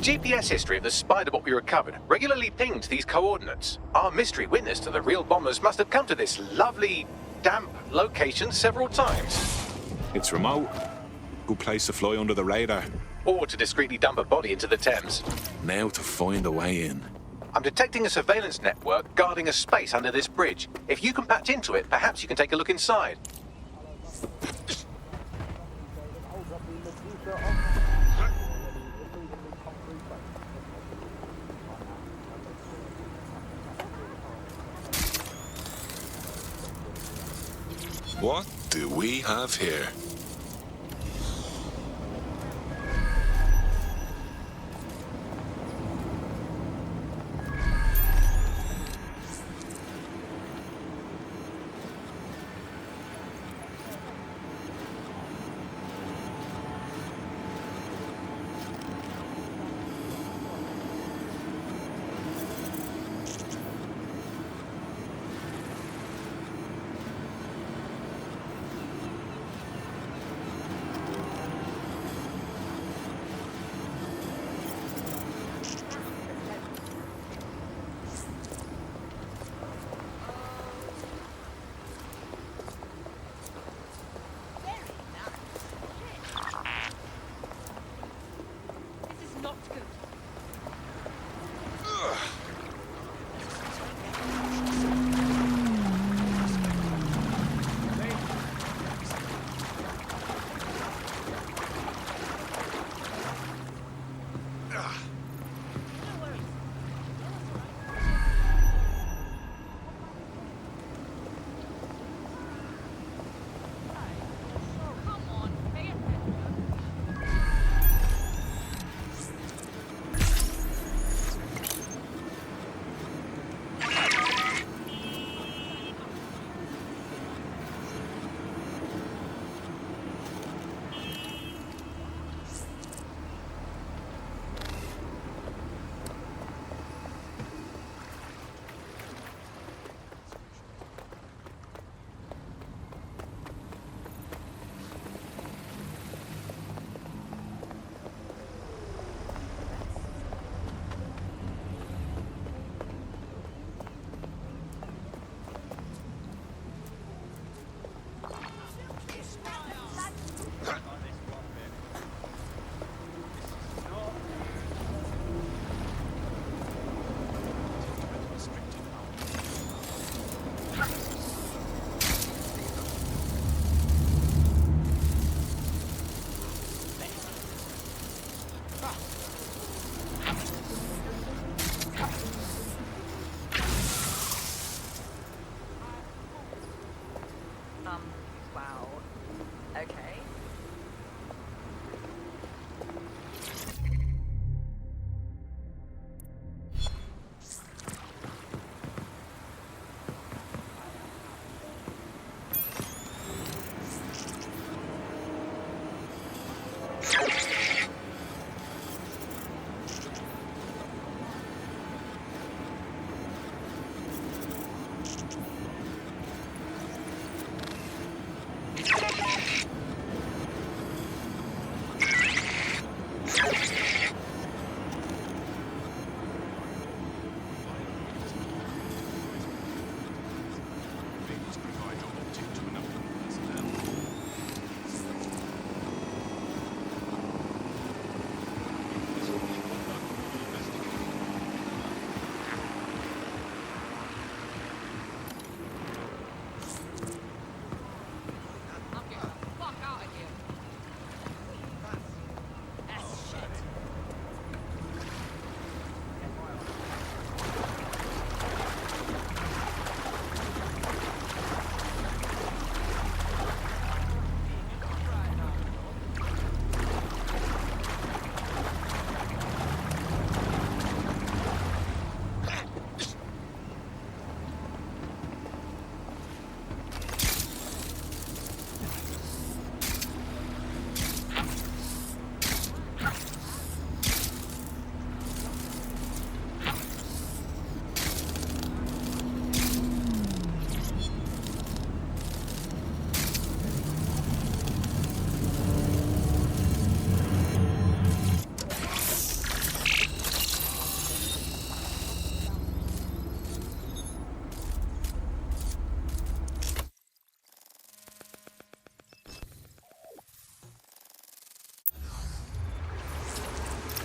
GPS history of the spider bot we recovered regularly pinged these coordinates. Our mystery witness to the real bombers must have come to this lovely, damp location several times. It's remote. Good place to fly under the radar. Or to discreetly dump a body into the Thames. Now to find a way in. I'm detecting a surveillance network guarding a space under this bridge. If you can patch into it, perhaps you can take a look inside. What do we have here? Wow. Okay.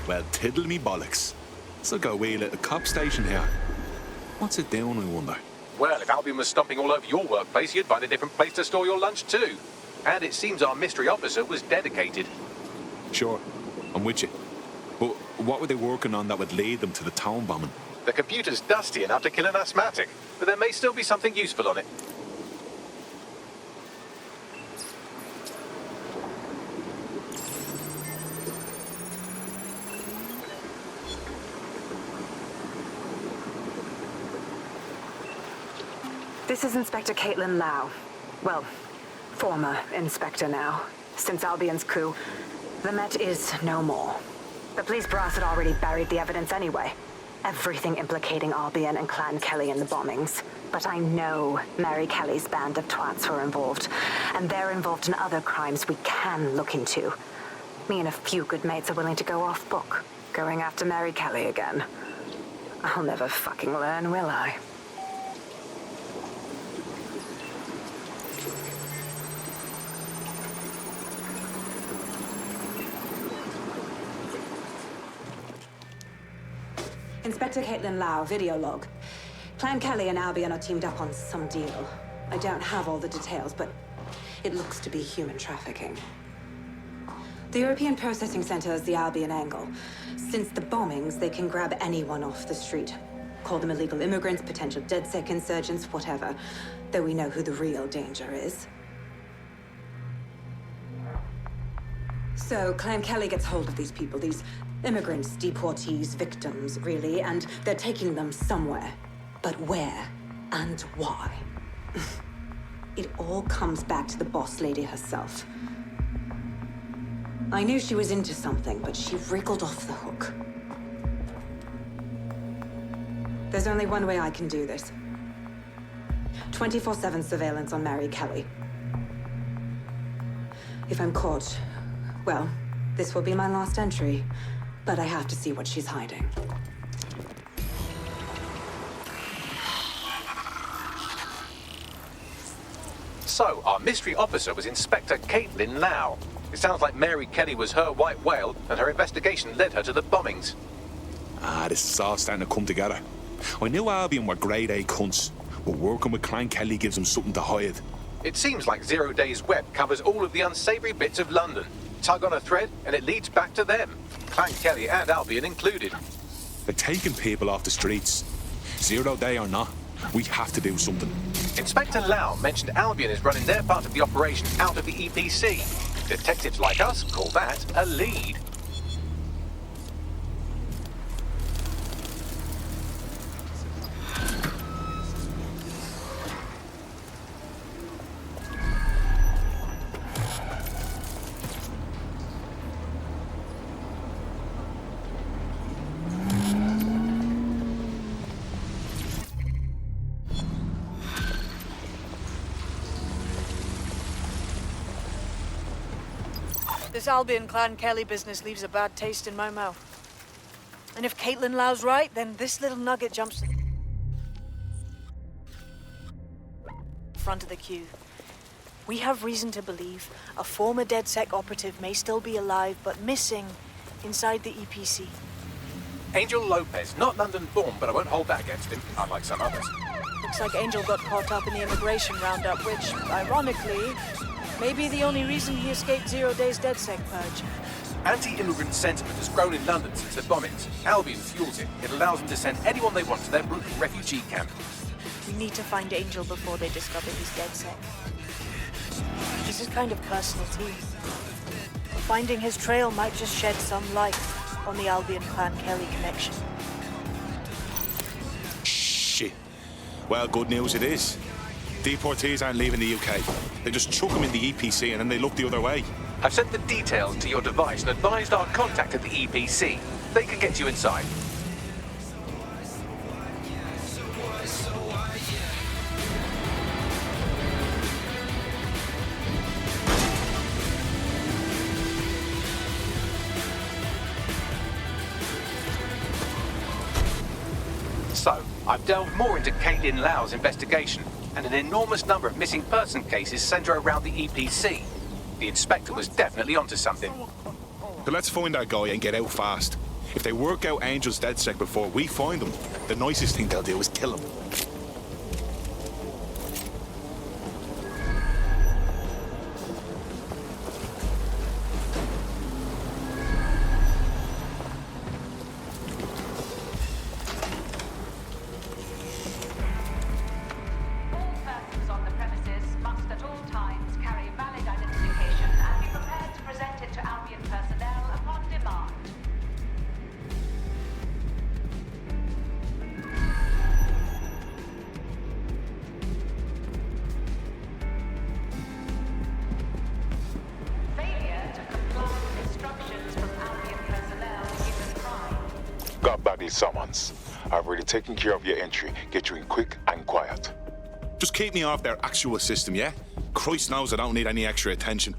Well, tiddle me bollocks. It's like a wee little cop station here. What's it doing, I wonder? Well, if Albion was stomping all over your workplace, you'd find a different place to store your lunch too. And it seems our mystery officer was dedicated. Sure, I'm with you. But what were they working on that would lead them to the town bombing? The computer's dusty enough to kill an asthmatic, but there may still be something useful on it. This is Inspector Caitlin Lau. Well, former inspector now. Since Albion's coup, the Met is no more. The police brass had already buried the evidence anyway. Everything implicating Albion and Clan Kelly in the bombings. But I know Mary Kelly's band of twats were involved, and they're involved in other crimes we can look into. Me and a few good mates are willing to go off book, going after Mary Kelly again. I'll never fucking learn, will I? Inspector Caitlin Lau, video log. Clan Kelly and Albion are teamed up on some deal. I don't have all the details, but it looks to be human trafficking. The European Processing Center is the Albion angle. Since the bombings, they can grab anyone off the street. Call them illegal immigrants, potential DedSec insurgents, whatever. Though we know who the real danger is. So Clan Kelly gets hold of these people, these immigrants, deportees, victims, really, and they're taking them somewhere. But where and why? It all comes back to the boss lady herself. I knew she was into something, but she wriggled off the hook. There's only one way I can do this. 24/7 surveillance on Mary Kelly. If I'm caught, well, this will be my last entry. But I have to see what she's hiding. So, our mystery officer was Inspector Caitlin Lau. It sounds like Mary Kelly was her white whale, and her investigation led her to the bombings. This is all starting to come together. I knew Albion were grade A cunts, but working with Clan Kelly gives them something to hide. It seems like 0 Days Web covers all of the unsavory bits of London. Tug on a thread, and it leads back to them. Clan Kelly and Albion included. They're taking people off the streets. 0 Day or not, we have to do something. Inspector Lau mentioned Albion is running their part of the operation out of the EPC. Detectives like us call that a lead. This Albion Clan Kelly business leaves a bad taste in my mouth. And if Caitlin Lau's right, then this little nugget jumps to the front of the queue. We have reason to believe a former DedSec operative may still be alive, but missing inside the EPC. Angel Lopez, not London born, but I won't hold that against him, unlike some others. Looks like Angel got caught up in the immigration roundup, which, ironically, may be the only reason he escaped 0 Days DedSec purge. Anti-immigrant sentiment has grown in London since the bombings. Albion fuels it. It allows them to send anyone they want to their brutal refugee camp. We need to find Angel before they discover he's DedSec. This is kind of personal too. Finding his trail might just shed some light on the Albion Clan Kelly connection. Shit. Well, good news it is. Deportees aren't leaving the UK. They just chuck them in the EPC and then they look the other way. I've sent the details to your device and advised our contact at the EPC. They can get you inside. So, I've delved more into Caitlin Lau's investigation, and an enormous number of missing person cases centre around the EPC. The inspector was definitely onto something. So let's find that guy and get out fast. If they work out Angel's DedSec before we find them, the nicest thing they'll do is kill him. Summons. I've already taken care of your entry. Get you in quick and quiet. Just keep me off their actual system, yeah? Christ knows I don't need any extra attention.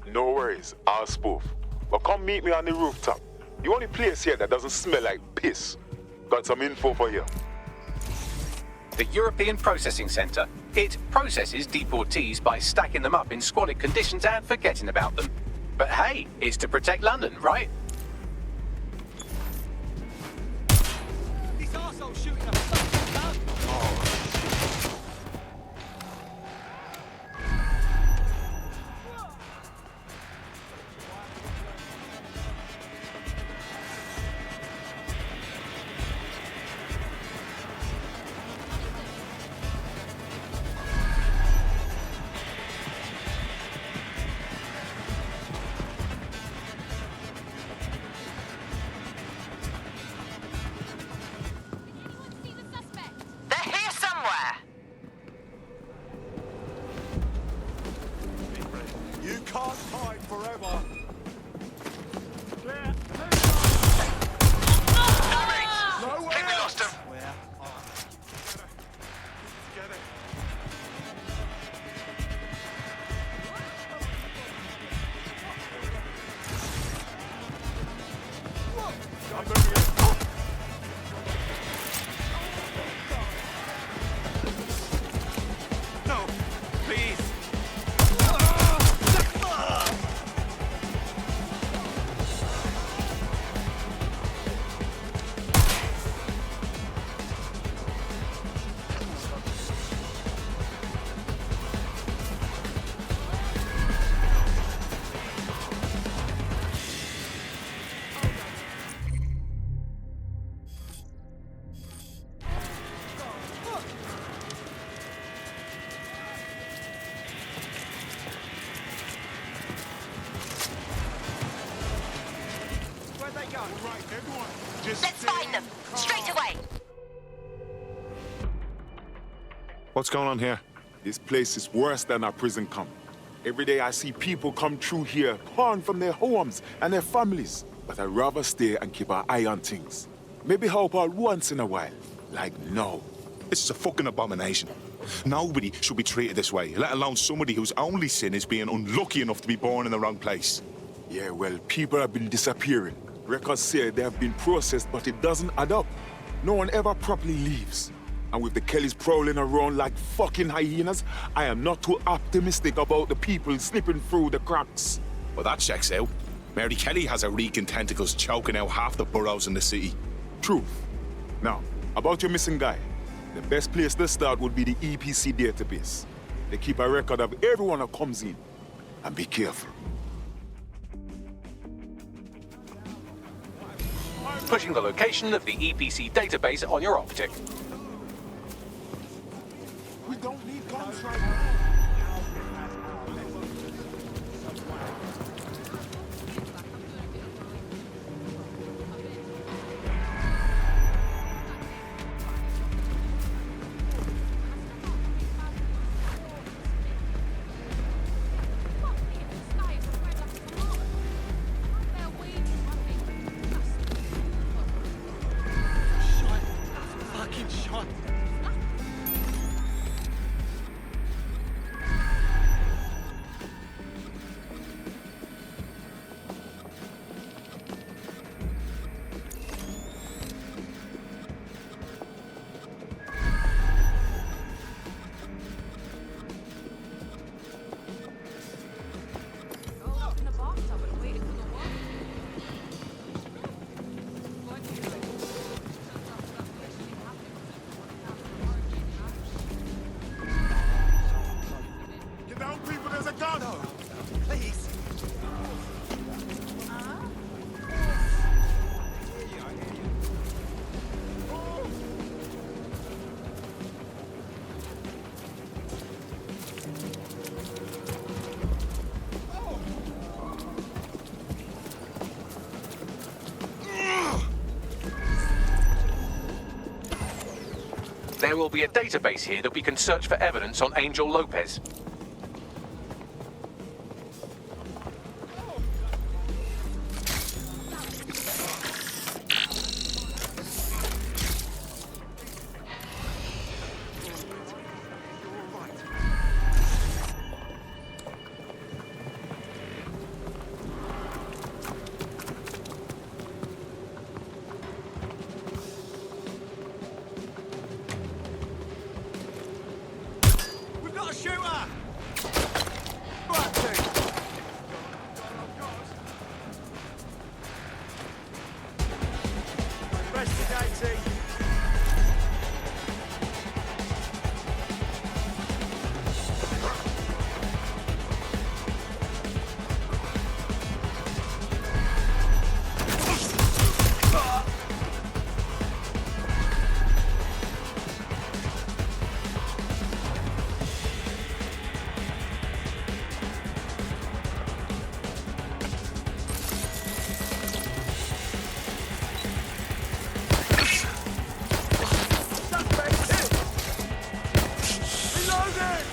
No worries, I'll spoof. But come meet me on the rooftop. The only place here that doesn't smell like piss. Got some info for you. The European Processing Centre. It processes deportees by stacking them up in squalid conditions and forgetting about them. But hey, it's to protect London, right? Let's find them, straight away. What's going on here? This place is worse than a prison camp. Every day I see people come through here, torn from their homes and their families. But I'd rather stay and keep an eye on things. Maybe help out once in a while. Like now. This is a fucking abomination. Nobody should be treated this way, let alone somebody whose only sin is being unlucky enough to be born in the wrong place. Yeah, well, people have been disappearing. Records say they have been processed, but it doesn't add up. No one ever properly leaves. And with the Kellys prowling around like fucking hyenas, I am not too optimistic about the people slipping through the cracks. Well, that checks out. Mary Kelly has her reeking tentacles choking out half the boroughs in the city. Truth. Now, about your missing guy. The best place to start would be the EPC database. They keep a record of everyone who comes in. And be careful. Pushing the location of the EPC database on your optic. We don't need guns right now. There's a gun! Please. There will be a database here that we can search for evidence on Angel Lopez. We've got a shooter! Right, team. Investigating. Suspect hit! Reloading!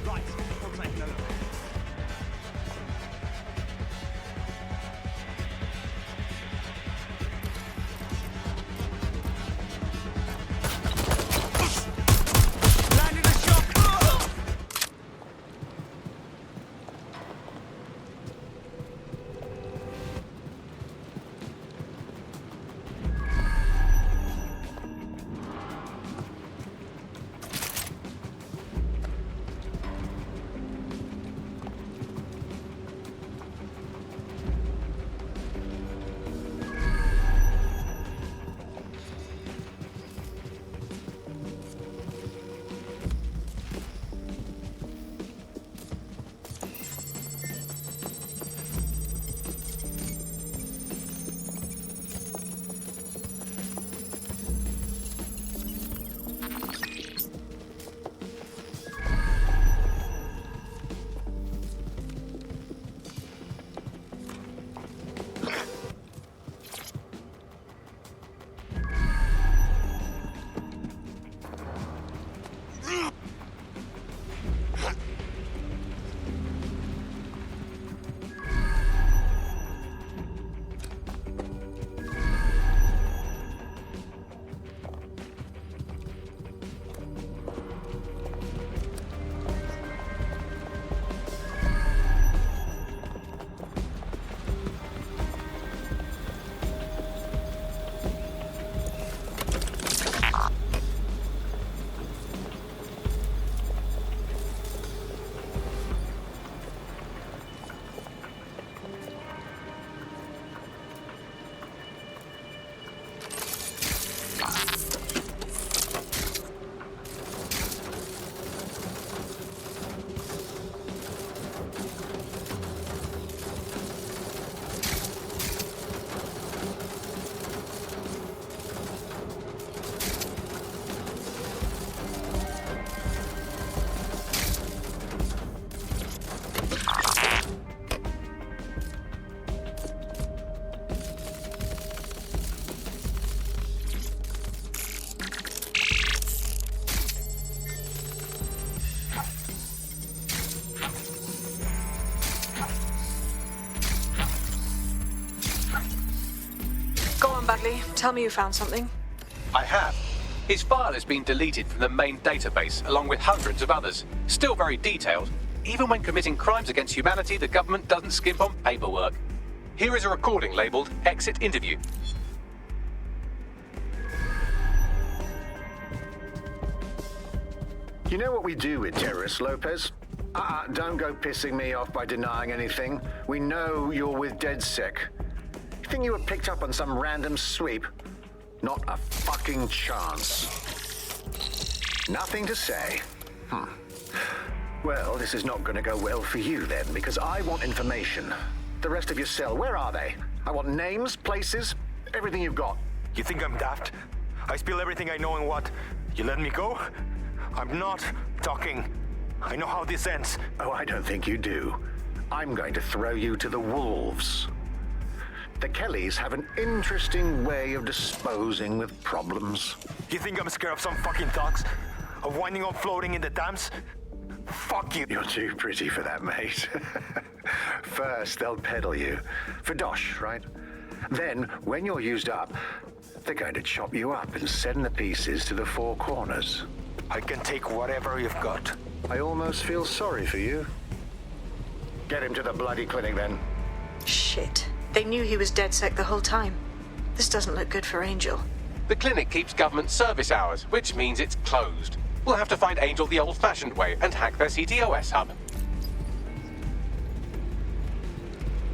Right, I'm taking a look. Landing a shot! Bagley, tell me you found something. I have. His file has been deleted from the main database, along with hundreds of others. Still very detailed. Even when committing crimes against humanity, the government doesn't skimp on paperwork. Here is a recording labeled Exit Interview. You know what we do with terrorists, Lopez? Don't go pissing me off by denying anything. We know you're with DedSec. You think you were picked up on some random sweep? Not a fucking chance. Nothing to say. Well, this is not gonna go well for you then, because I want information. The rest of your cell, where are they? I want names, places, everything you've got. You think I'm daft? I spill everything I know and what? You let me go? I'm not talking. I know how this ends. Oh, I don't think you do. I'm going to throw you to the wolves. The Kellys have an interesting way of disposing with problems. You think I'm scared of some fucking thugs? Of winding up floating in the Thames? Fuck you. You're too pretty for that, mate. First, they'll peddle you. For dosh, right? Then, when you're used up, they're going to chop you up and send the pieces to the four corners. I can take whatever you've got. I almost feel sorry for you. Get him to the bloody clinic, then. Shit. They knew he was DedSec the whole time. This doesn't look good for Angel. The clinic keeps government service hours, which means it's closed. We'll have to find Angel the old-fashioned way and hack their CTOS hub.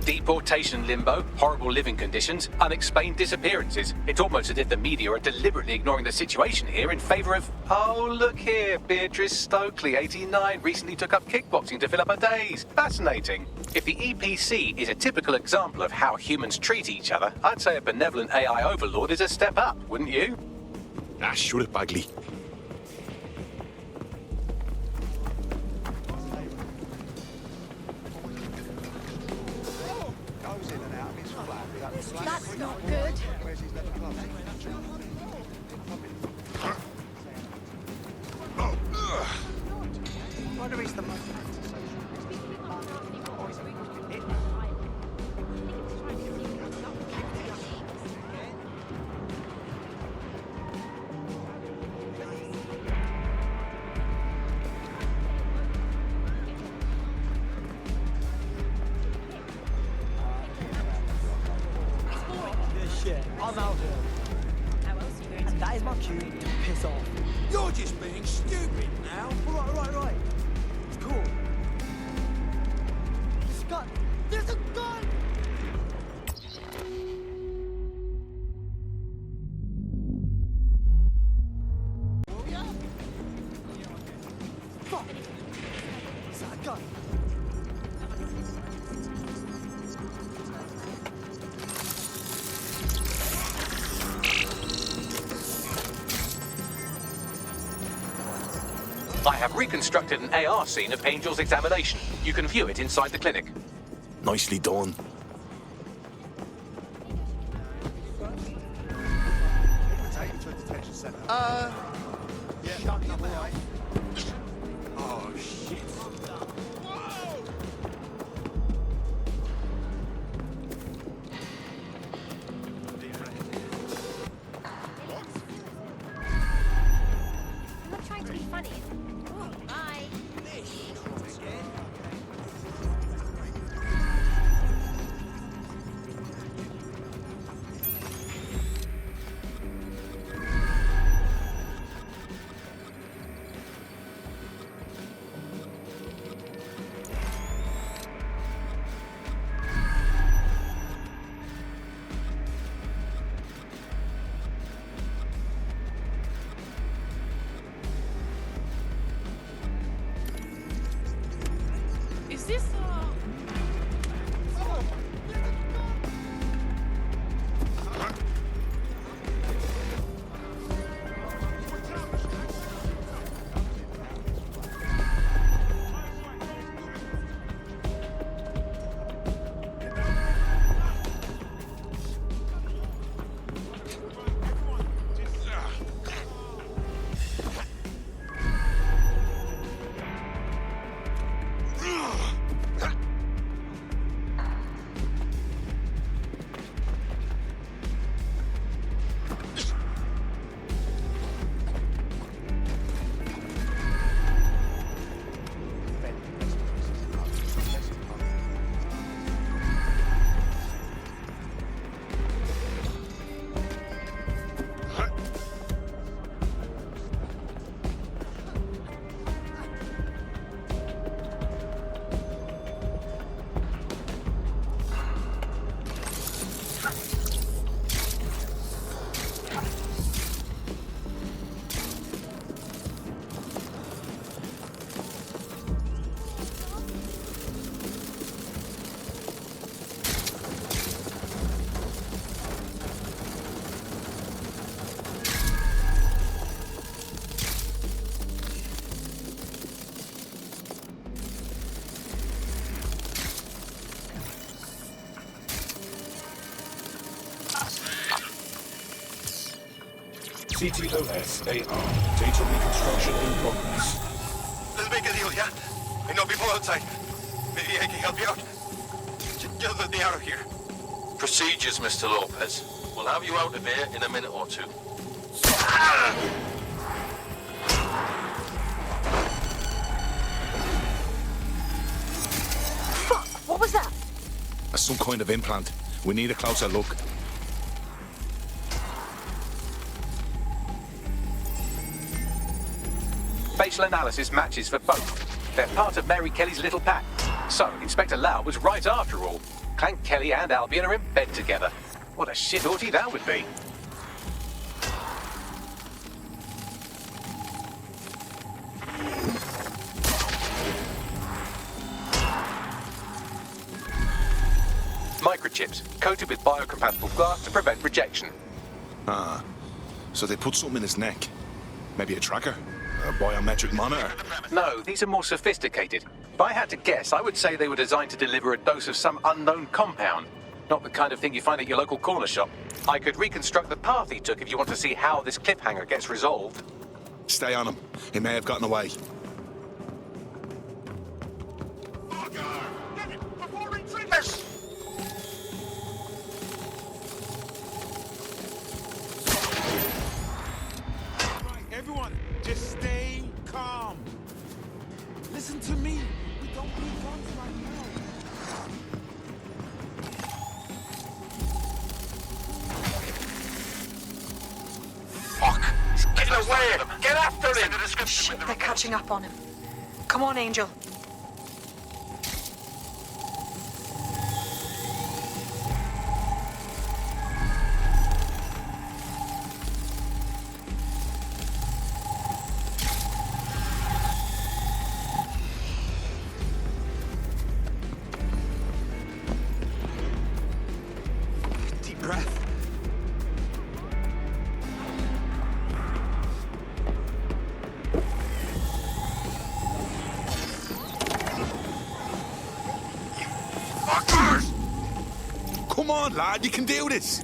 Deportation limbo, horrible living conditions, unexplained disappearances. It's almost as if the media are deliberately ignoring the situation here in favor of... Oh, look here, Beatrice Stokely, 89, recently took up kickboxing to fill up her days. Fascinating. If the EPC is a typical example of how humans treat each other, I'd say a benevolent AI overlord is a step up, wouldn't you? Shut it, Bagley. That's not good. Wonder he's the most. I'm out here. And that is my cue to piss off. You're just being stupid now. Right. It's cool. Scott, there's a gun! Fuck! Is that a gun? I have reconstructed an AR scene of Angel's examination. You can view it inside the clinic. Nicely done. Oh, shit. I'm not trying to be funny. Bye. CTOS-AR. Data reconstruction in progress. Let's make a deal, yeah? I know people outside. Maybe I can help you out. Just let me out of here. Procedures, Mr. Lopez. We'll have you out of here in a minute or two. Fuck! What was that? That's some kind of implant. We need a closer look. Facial analysis matches for both. They're part of Mary Kelly's little pack. So, Inspector Lau was right after all. Clank Kelly and Albion are in bed together. What a shit orgy that would be. Microchips, coated with biocompatible glass to prevent rejection. Ah, so they put something in his neck. Maybe a tracker? A biometric monitor? No, these are more sophisticated. If I had to guess, I would say they were designed to deliver a dose of some unknown compound. Not the kind of thing you find at your local corner shop. I could reconstruct the path he took if you want to see how this cliffhanger gets resolved. Stay on him. He may have gotten away. Everyone, just stay calm. Listen to me. We don't need guns right now. Fuck! Get away! Get after him! Shit, they're catching up on him. Come on, Angel. Deep breath. Come on, lad, you can do this.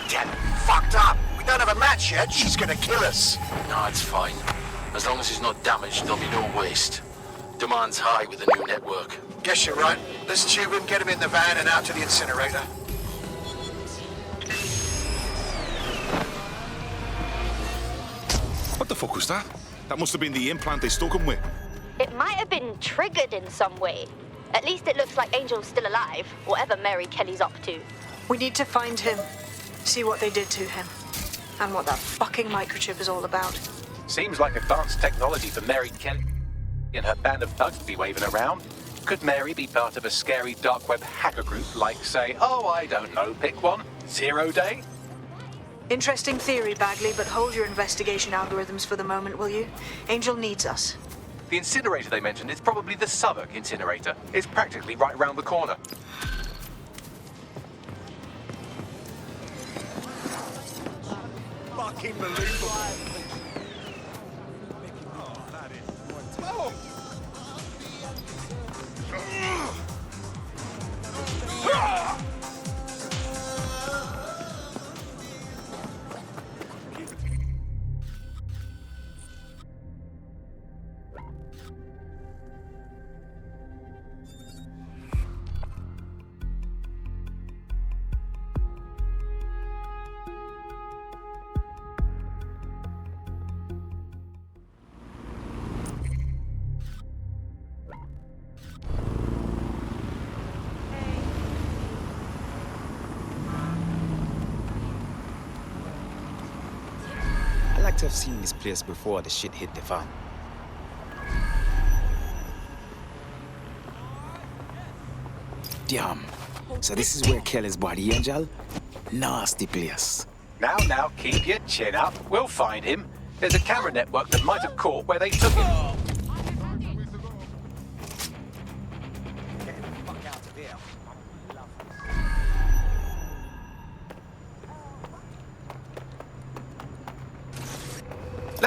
Get fucked up! We don't have a match yet. She's gonna kill us. No, it's fine. As long as he's not damaged, there'll be no waste. Demand's high with the new network. Guess you're right. Let's tube him, get him in the van and out to the incinerator. What the fuck was that? That must have been the implant they stuck him with. It might have been triggered in some way. At least it looks like Angel's still alive, whatever Mary Kelly's up to. We need to find him, see what they did to him, and what that fucking microchip is all about. Seems like advanced technology for Mary Kelly and her band of thugs to be waving around. Could Mary be part of a scary dark web hacker group like, say, oh, I don't know, pick one, 0 Day? Interesting theory, Bagley, but hold your investigation algorithms for the moment, will you? Angel needs us. The incinerator they mentioned is probably the Southwark incinerator. It's practically right around the corner. Fucking believable. I like to have seen this place before the shit hit the fan. Damn. So this is where Kelly's body, Angel? Nasty place. Now, keep your chin up. We'll find him. There's a camera network that might have caught where they took him.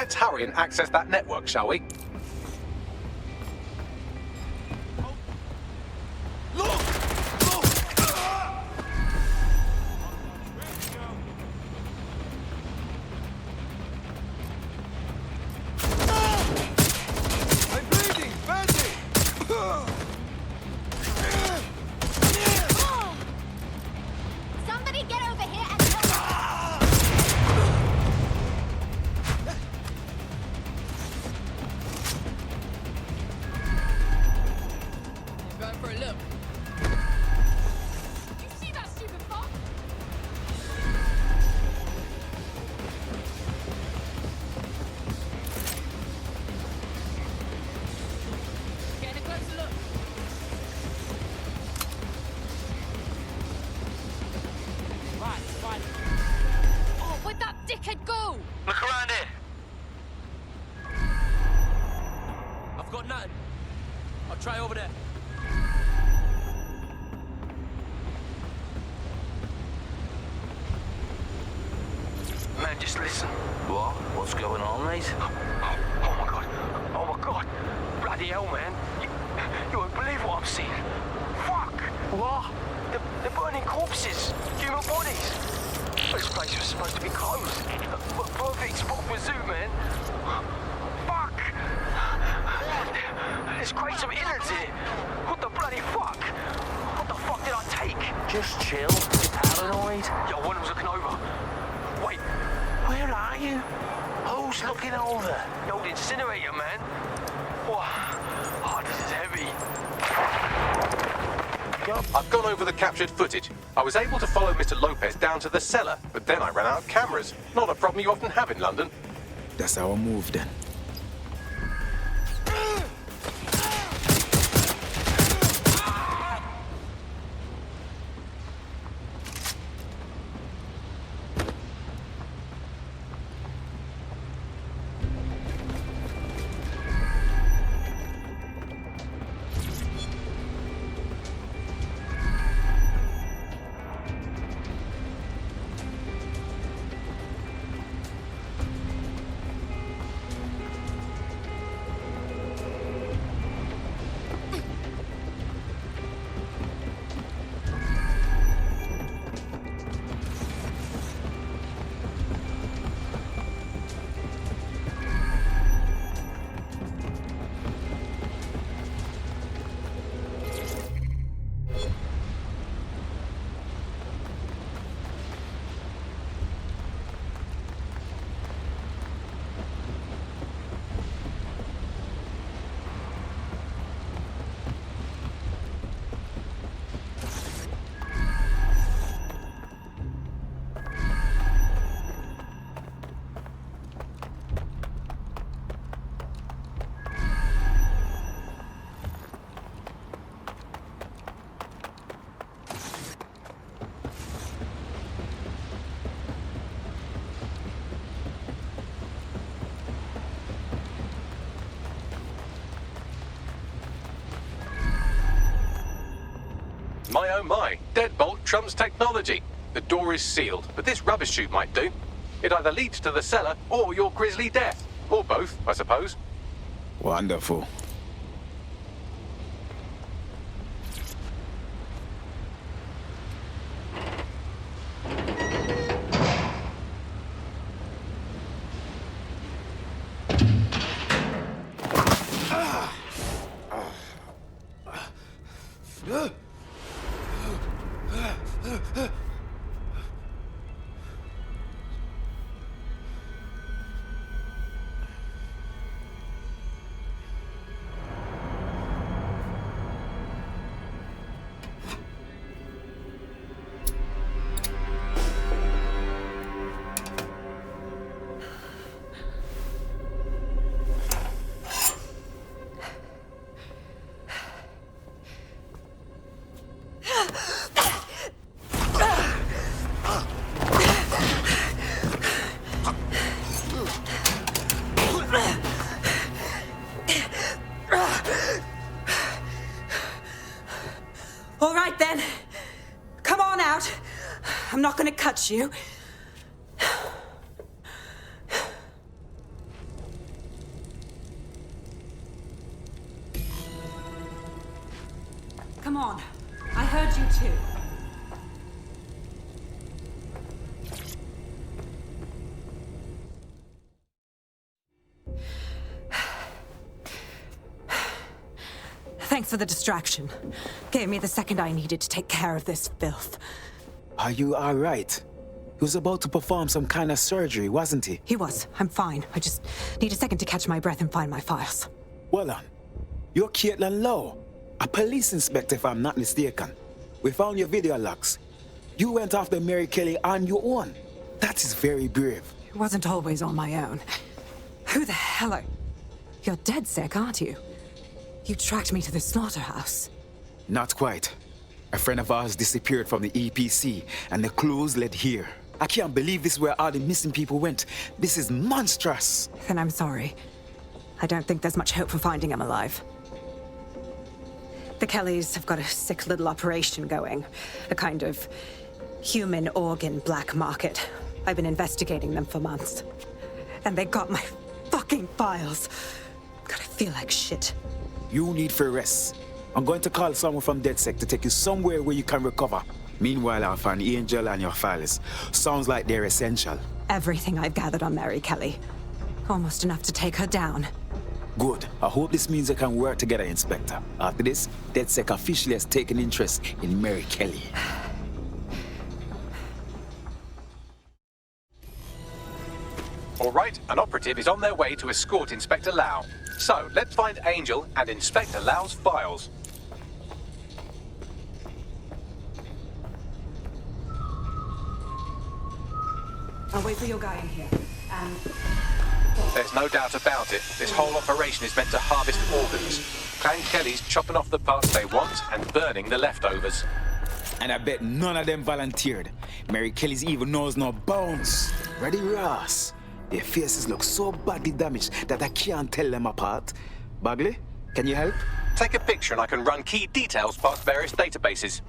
Let's hurry and access that network, shall we? Somebody get over here and help. Going for a look. You see that stupid fuck? Getting a closer look. Right. Oh, where'd that dickhead go? Look around here. I've got nothing. I'll try over there. Man, just listen. What? What's going on, mate? Oh my god. Oh my god. Bloody hell, man. You won't believe what I'm seeing. Fuck. What? They're burning corpses. Human bodies. This place was supposed to be closed. Perfect spot for zoo, man. Fuck. There's crates of innards here. What the bloody fuck? What the fuck did I take? Just chill. You paranoid? Yo, one was looking over. Wait. Where are you? Who's looking over? The old incinerator, man. Whoa. Oh, this is heavy. I've gone over the captured footage. I was able to follow Mr. Lopez down to the cellar, but then I ran out of cameras. Not a problem you often have in London. That's our move then. My oh my, deadbolt trumps technology. The door is sealed, but this rubbish chute might do. It either leads to the cellar or your grisly death. Or both, I suppose. Wonderful. All right then. Come on out. I'm not gonna cut you. Come on. I heard you too. Thanks for the distraction. Gave me the second I needed to take care of this filth. Are you all right? He was about to perform some kind of surgery, wasn't he? He was. I'm fine. I just need a second to catch my breath and find my files. Well on. You're Caitlin Lowe, a police inspector if I'm not mistaken. We found your video logs. You went after Mary Kelly on your own. That is very brave. It wasn't always on my own. Who the hell are... You're dead sick, aren't you? You tracked me to the slaughterhouse. Not quite. A friend of ours disappeared from the EPC, and the clues led here. I can't believe this is where all the missing people went. This is monstrous. Then I'm sorry. I don't think there's much hope for finding him alive. The Kellys have got a sick little operation going. A kind of human organ black market. I've been investigating them for months. And they got my fucking files. God, I feel like shit. You need for rest. I'm going to call someone from DedSec to take you somewhere where you can recover. Meanwhile, I'll find Angel and your files. Sounds like they're essential. Everything I've gathered on Mary Kelly. Almost enough to take her down. Good. I hope this means they can work together, Inspector. After this, DedSec officially has taken interest in Mary Kelly. All right, an operative is on their way to escort Inspector Lau. So, let's find Angel and Inspector Lau's files. I'll wait for your guy in here. There's no doubt about it. This whole operation is meant to harvest organs. Clan Kelly's chopping off the parts they want and burning the leftovers. And I bet none of them volunteered. Mary Kelly's evil knows no bounds. Ready, Ross? Their faces look so badly damaged that I can't tell them apart. Bagley, can you help? Take a picture and I can run key details past various databases.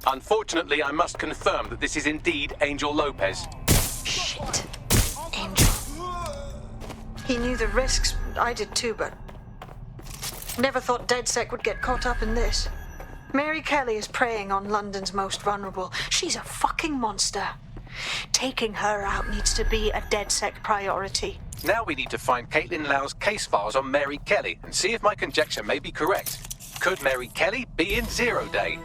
Unfortunately, I must confirm that this is indeed Angel Lopez. Shit. Angel. He knew the risks. I did too, but... Never thought DedSec would get caught up in this. Mary Kelly is preying on London's most vulnerable. She's a fucking monster. Taking her out needs to be a DedSec priority. Now we need to find Caitlin Lau's case files on Mary Kelly and see if my conjecture may be correct. Could Mary Kelly be in Zero Day?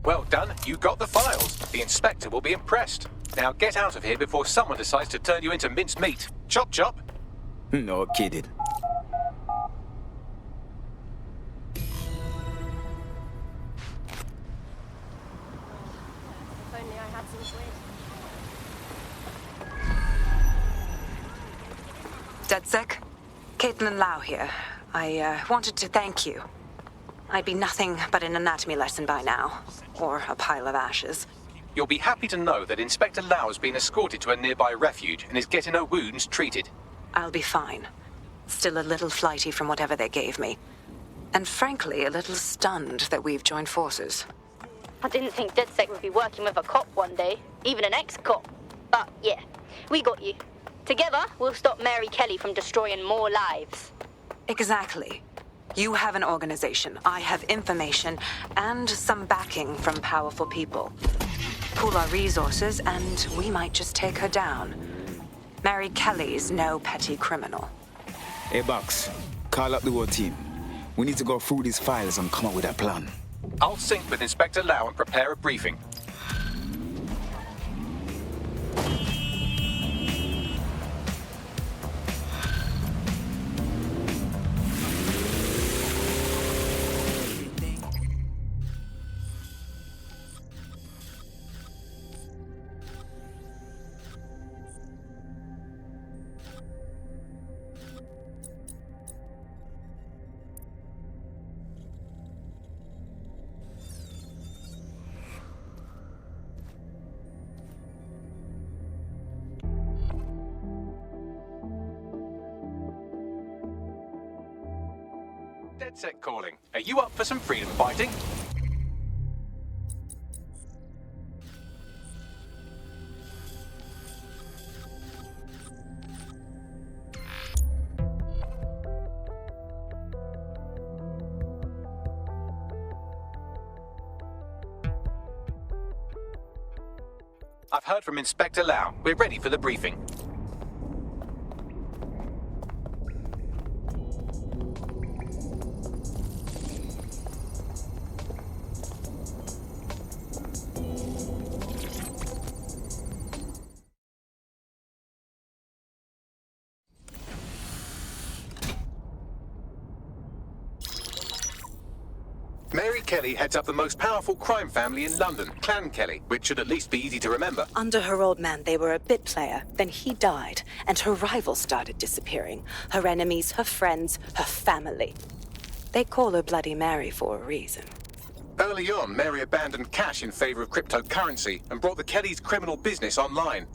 Well done, you got the files. The inspector will be impressed. Now get out of here before someone decides to turn you into minced meat. Chop chop. No kidding. DedSec? Caitlin Lau here. I wanted to thank you. I'd be nothing but an anatomy lesson by now. Or a pile of ashes. You'll be happy to know that Inspector Lau has been escorted to a nearby refuge and is getting her wounds treated. I'll be fine. Still a little flighty from whatever they gave me. And frankly, a little stunned that we've joined forces. I didn't think DedSec would be working with a cop one day, even an ex-cop. But yeah, we got you. Together, we'll stop Mary Kelly from destroying more lives. Exactly. You have an organization, I have information, and some backing from powerful people. Pool our resources, and we might just take her down. Mary Kelly's no petty criminal. Hey, Box, call up the whole team. We need to go through these files and come up with a plan. I'll sync with Inspector Lau and prepare a briefing. DedSec calling. Are you up for some freedom fighting? I've heard from Inspector Lau. We're ready for the briefing. Mary Kelly heads up the most powerful crime family in London, Clan Kelly, which should at least be easy to remember. Under her old man, they were a bit player. Then he died, and her rivals started disappearing. Her enemies, her friends, her family. They call her Bloody Mary for a reason. Early on, Mary abandoned cash in favor of cryptocurrency and brought the Kellys' criminal business online.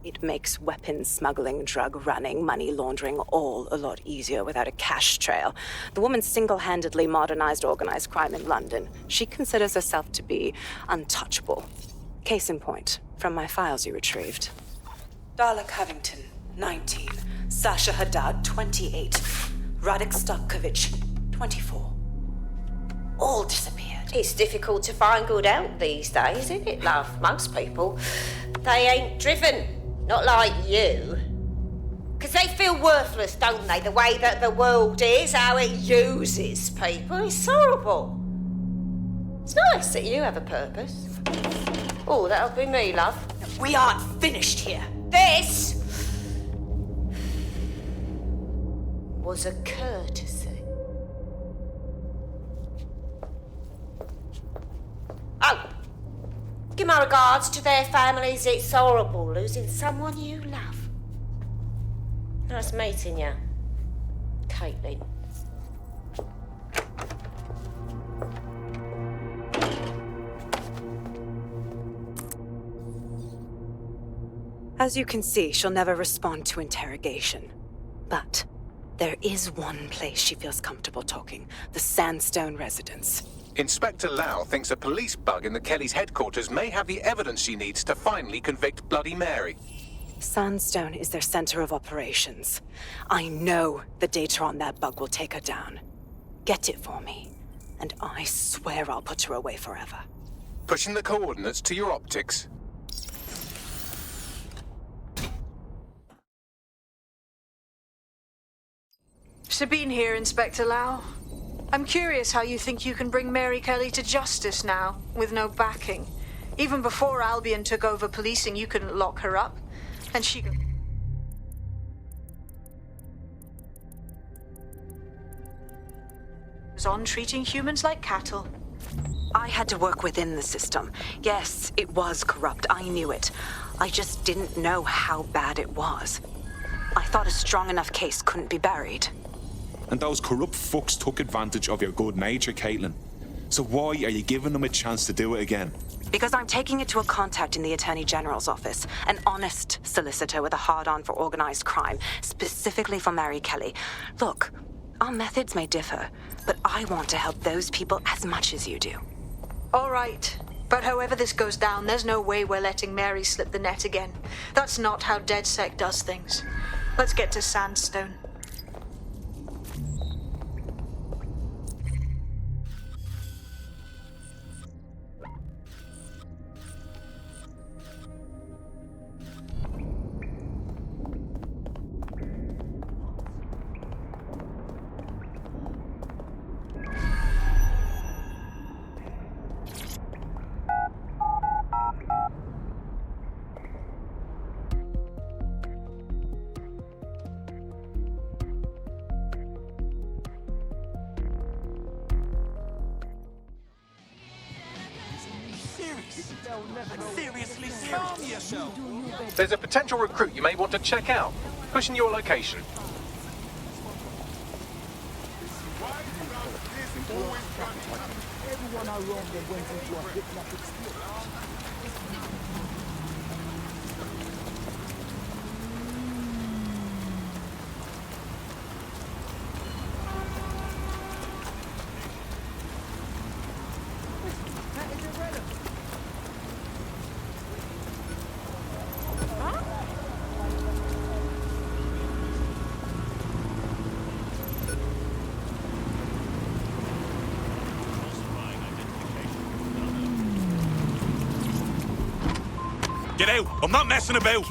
It makes weapons smuggling, drug running, money laundering all a lot easier without a cash trail. The woman single-handedly modernized organized crime in London. She considers herself to be untouchable. Case in point, from my files you retrieved. Darla Covington, 19. Sasha Haddad, 28. Radek Stokovich, 24. All disappeared. It's difficult to find good help these days, isn't it, love? Most people, they ain't driven. Not like you. Because they feel worthless, don't they? The way that the world is, how it uses people. It's horrible. It's nice that you have a purpose. Oh, that'll be me, love. We aren't finished here. This was a courtesy. Oh, give my regards to their families. It's horrible losing someone you love. Nice meeting you, Caitlin. As you can see, she'll never respond to interrogation. But there is one place she feels comfortable talking, the Sandstone residence. Inspector Lau thinks a police bug in the Kellys' headquarters may have the evidence she needs to finally convict Bloody Mary. Sandstone is their center of operations. I know the data on that bug will take her down. Get it for me, and I swear I'll put her away forever. Pushing the coordinates to your optics. Sabine here, Inspector Lau. I'm curious how you think you can bring Mary Kelly to justice now, with no backing. Even before Albion took over policing, you couldn't lock her up. And she was on treating humans like cattle. I had to work within the system. Yes, it was corrupt. I knew it. I just didn't know how bad it was. I thought a strong enough case couldn't be buried. And those corrupt fucks took advantage of your good nature, Caitlin. So why are you giving them a chance to do it again? Because I'm taking it to a contact in the Attorney General's office, an honest solicitor with a hard-on for organized crime, specifically for Mary Kelly. Look, our methods may differ, but I want to help those people as much as you do. All right. But however this goes down, there's no way we're letting Mary slip the net again. That's not how DedSec does things. Let's get to Sandstone. serious. Seriously, calm yourself. There's a potential recruit you may want to check out. Pushing your location. Everyone around them went into a hypnotic state. Get out! I'm not messing about!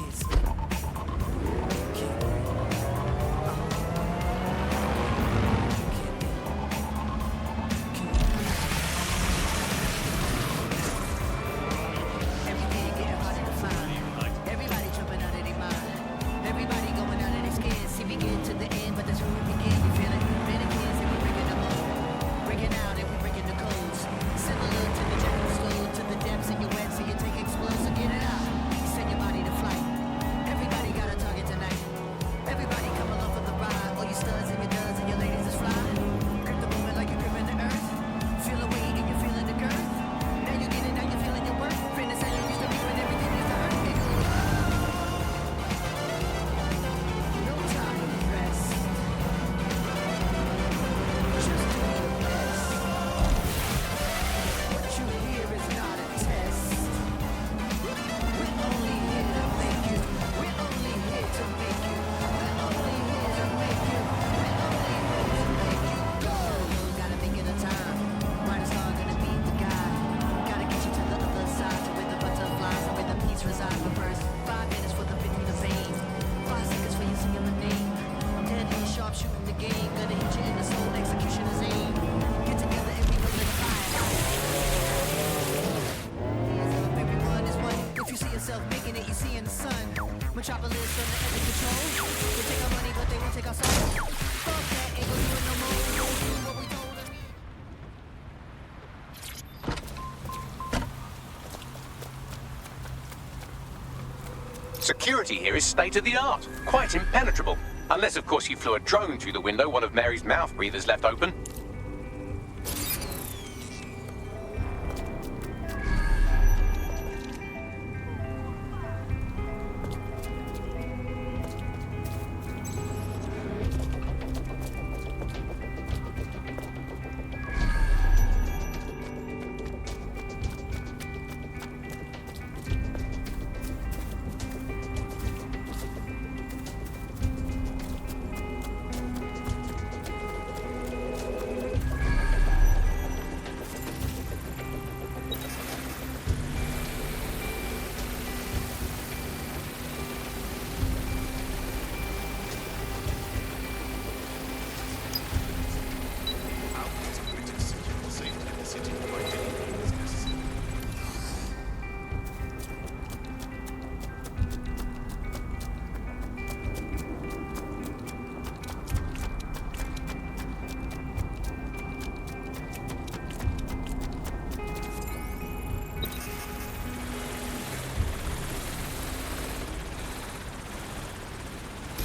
Security here is state-of-the-art, quite impenetrable. Unless, of course, you flew a drone through the window one of Mary's mouth breathers left open.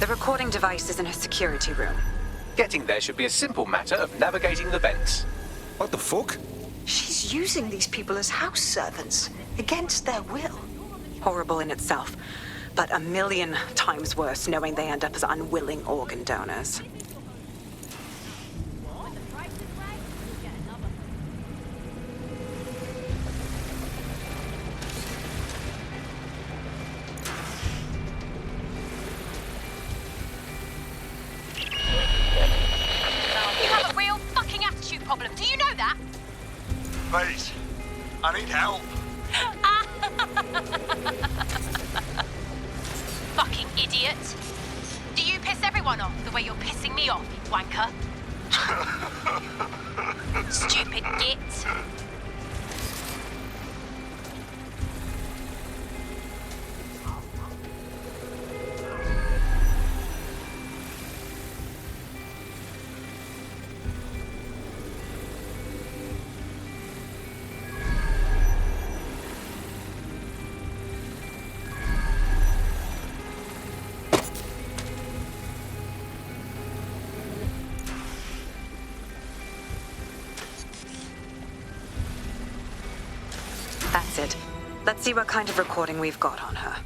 The recording device is in her security room. Getting there should be a simple matter of navigating the vents. What the fuck? She's using these people as house servants, against their will. Horrible in itself, but a million times worse knowing they end up as unwilling organ donors. Please, I need help. Fucking idiot. Do you piss everyone off the way you're pissing me off, you wanker? Stupid git. it. Let's see what kind of recording we've got on her.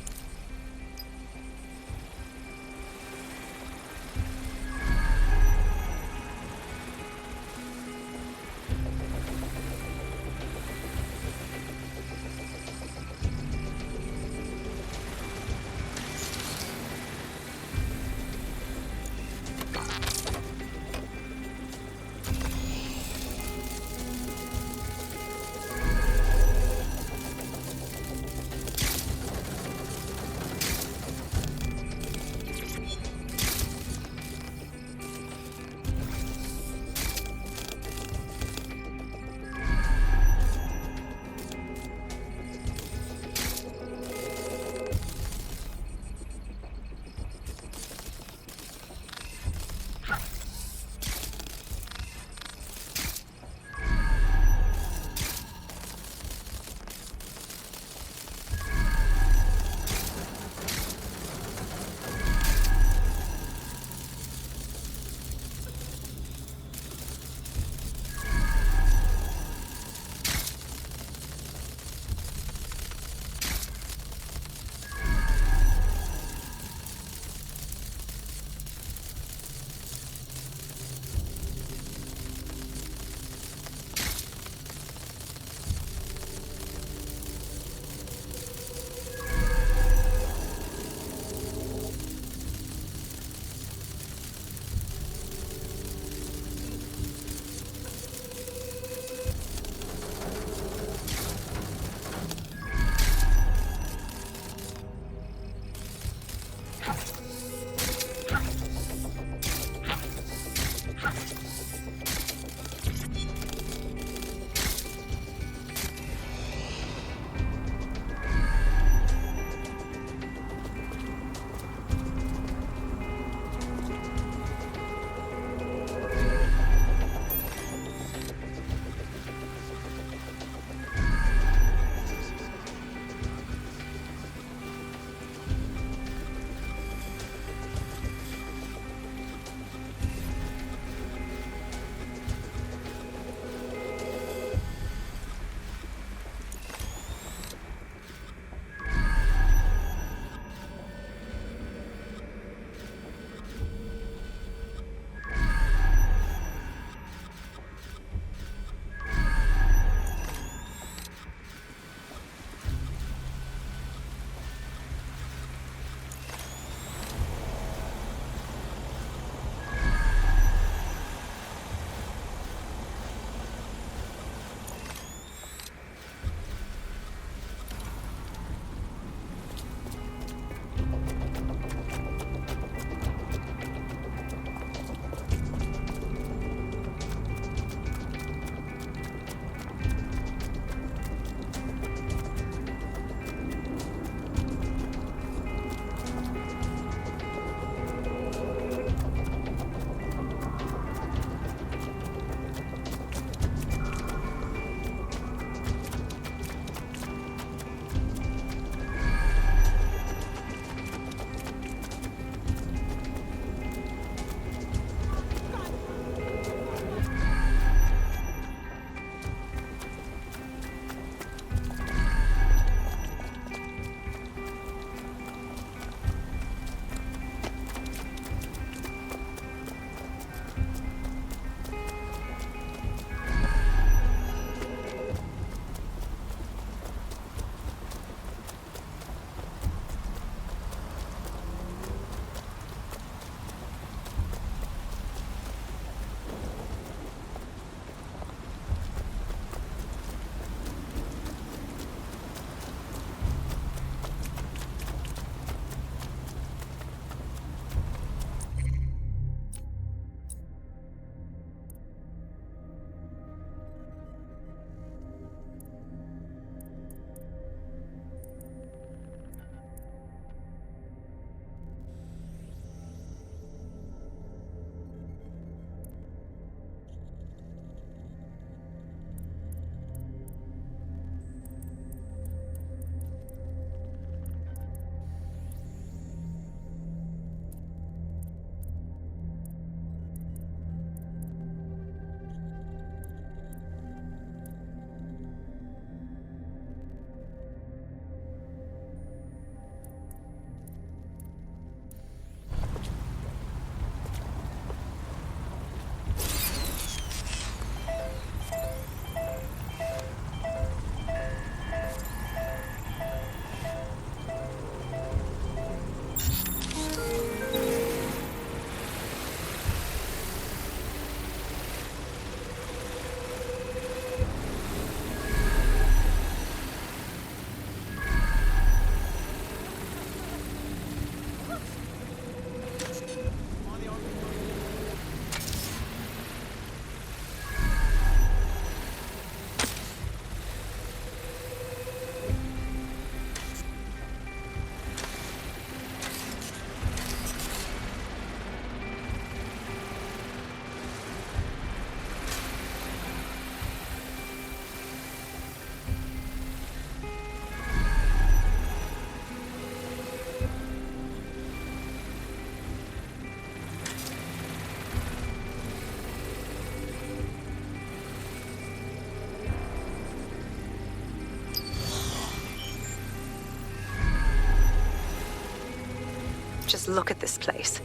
Just look at this place.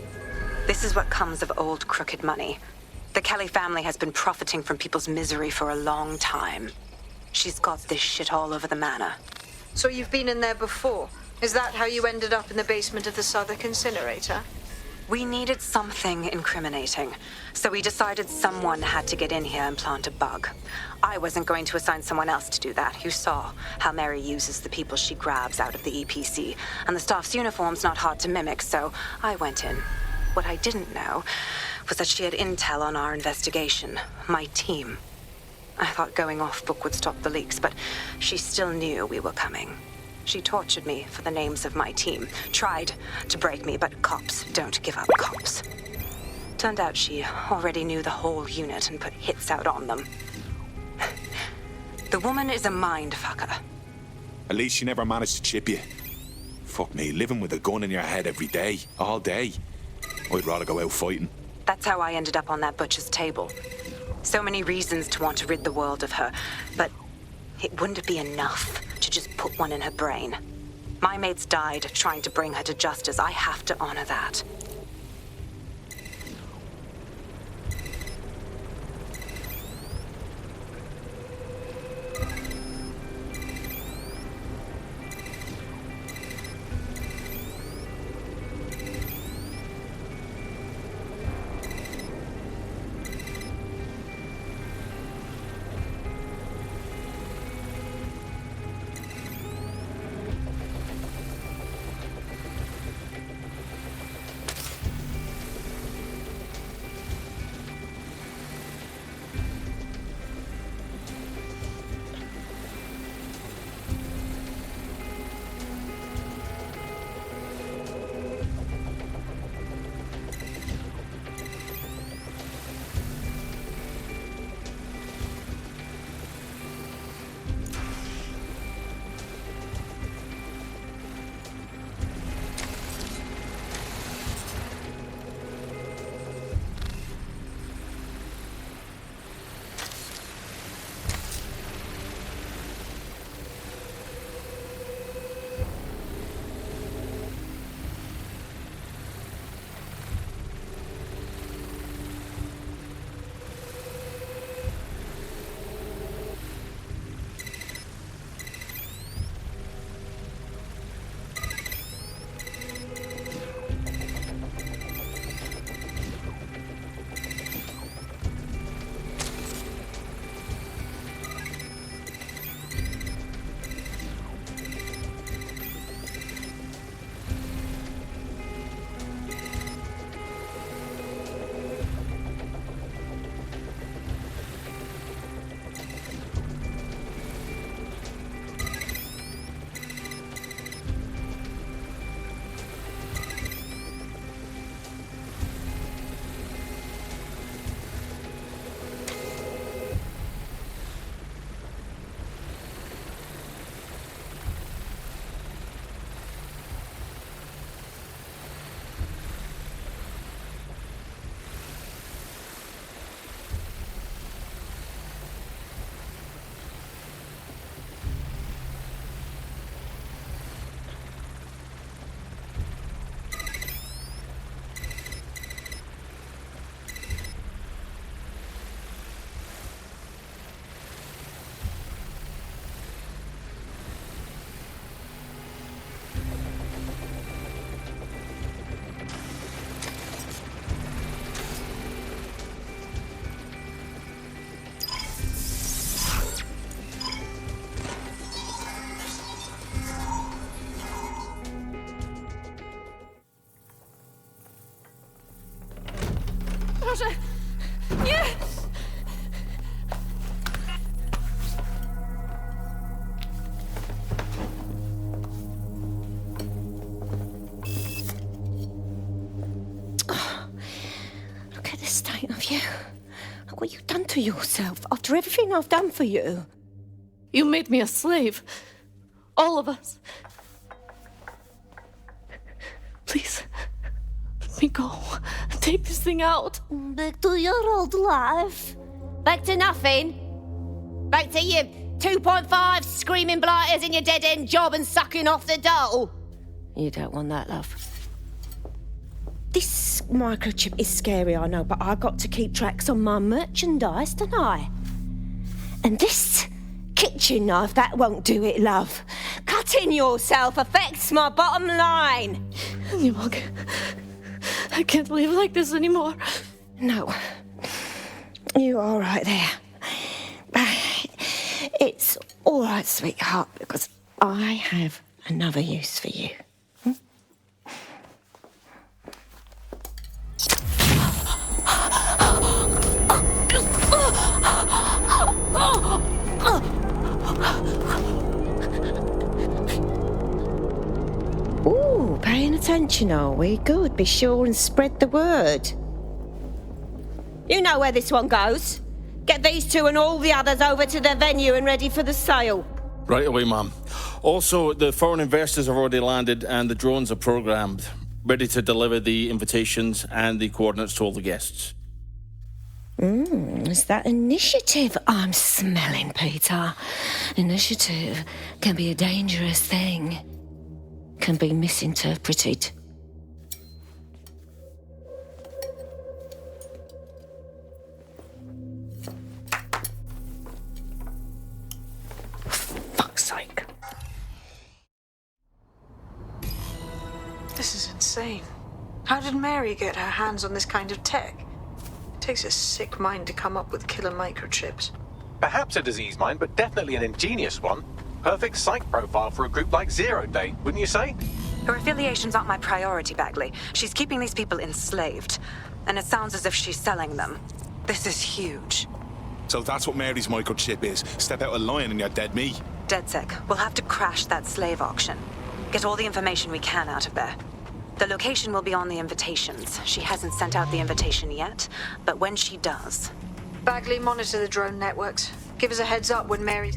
This is what comes of old crooked money. The Kelly family has been profiting from people's misery for a long time. She's got this shit all over the manor. So you've been in there before? Is that how you ended up in the basement of the Southwark incinerator? We needed something incriminating, so we decided someone had to get in here and plant a bug. I wasn't going to assign someone else to do that. You saw how Mary uses the people she grabs out of the EPC, and the staff's uniform's not hard to mimic, so I went in. What I didn't know was that she had intel on our investigation, my team. I thought going off book would stop the leaks, but she still knew we were coming. She tortured me for the names of my team, tried to break me, but cops don't give up cops. Turned out she already knew the whole unit and put hits out on them. The woman is a mind fucker. At least she never managed to chip you. Fuck me, living with a gun in your head every day, all day. I'd rather go out fighting. That's how I ended up on that butcher's table. So many reasons to want to rid the world of her, but it wouldn't be enough to just put one in her brain. My mates died trying to bring her to justice. I have to honor that. Proszę! Nie! Look at the state of you. Look what you've done to yourself after everything I've done for you. You made me a slave. All of us. Please, let me go. Take this thing out. Back to your old life. Back to nothing. Back to your 2.5 screaming blighters in your dead-end job and sucking off the dole. You don't want that, love. This microchip is scary, I know, but I got to keep tracks on my merchandise, don't I? And this kitchen knife, that won't do it, love. Cutting yourself affects my bottom line. I can't live like this anymore. No. You're all right there. It's all right, sweetheart, because I have another use for you. Ooh, paying attention, are we? Good. Be sure and spread the word. You know where this one goes. Get these two and all the others over to the venue and ready for the sale. Right away, Mum. Also, the foreign investors have already landed and the drones are programmed, ready to deliver the invitations and the coordinates to all the guests. Is that initiative I'm smelling, Peter? Initiative can be a dangerous thing. Can be misinterpreted. Fuck's sake. This is insane. How did Mary get her hands on this kind of tech? It takes a sick mind to come up with killer microchips. Perhaps a disease mind, but definitely an ingenious one. Perfect psych profile for a group like Zero Day, wouldn't you say? Her affiliations aren't my priority, Bagley. She's keeping these people enslaved. And it sounds as if she's selling them. This is huge. So that's what Mary's microchip is. Step out of line and you're dead meat. DedSec, we'll have to crash that slave auction. Get all the information we can out of there. The location will be on the invitations. She hasn't sent out the invitation yet, but when she does... Bagley, monitor the drone networks. Give us a heads up when Mary...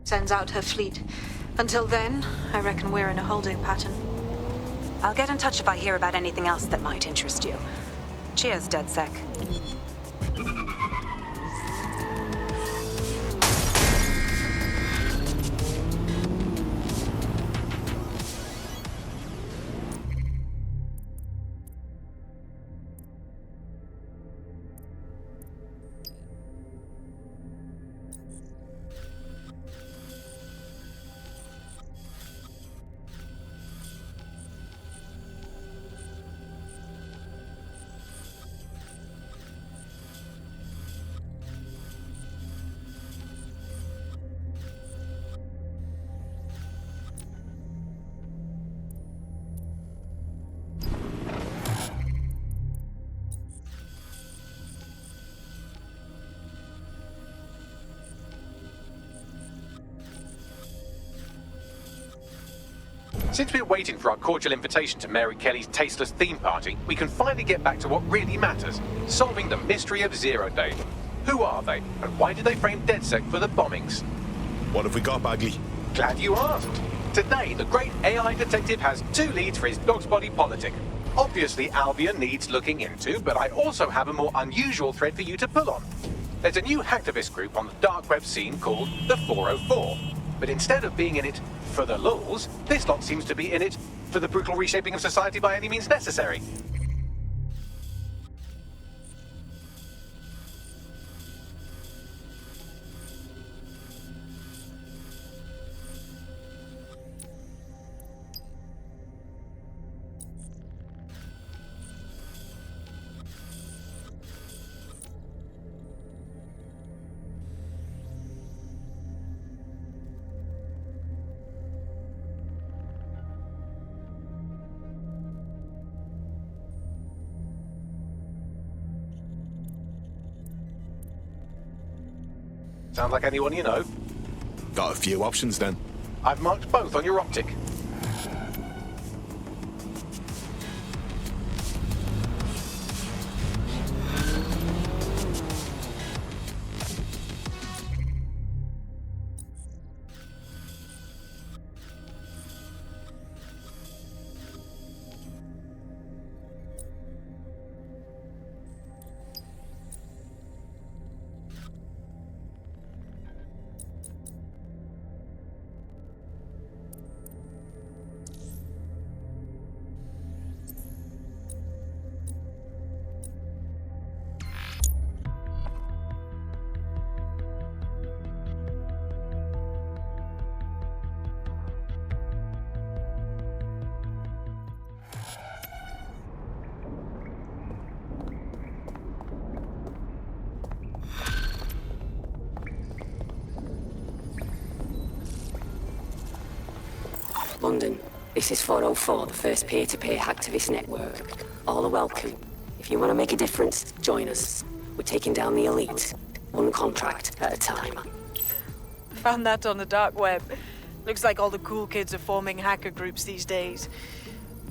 sends out her fleet. Until then, I reckon we're in a holding pattern. I'll get in touch if I hear about anything else that might interest you. Cheers, DedSec. Since we're waiting for our cordial invitation to Mary Kelly's tasteless theme party, we can finally get back to what really matters, solving the mystery of Zero Day. Who are they, and why did they frame DedSec for the bombings? What have we got, Bagley? Glad you asked. Today, the great AI detective has 2 leads for his dog's body politic. Obviously, Albion needs looking into, but I also have a more unusual thread for you to pull on. There's a new hacktivist group on the dark web scene called the 404. But instead of being in it for the lulz, this lot seems to be in it for the brutal reshaping of society by any means necessary. Sound like anyone you know? Got a few options then. I've marked both on your optic. London, this is 404, the first peer-to-peer hacktivist network. All are welcome. If you want to make a difference, join us. We're taking down the elite, one contract at a time. Found that on the dark web. Looks like all the cool kids are forming hacker groups these days.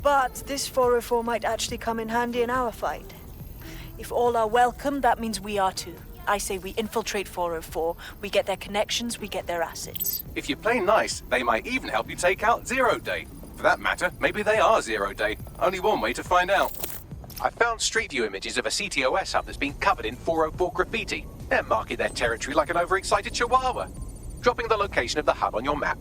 But this 404 might actually come in handy in our fight. If all are welcome, that means we are too. I say we infiltrate 404, we get their connections, we get their assets. If you play nice, they might even help you take out Zero Day. For that matter, maybe they are Zero Day. Only one way to find out. I found street view images of a CTOS hub that's been covered in 404 graffiti. They're marking their territory like an overexcited chihuahua. Dropping the location of the hub on your map.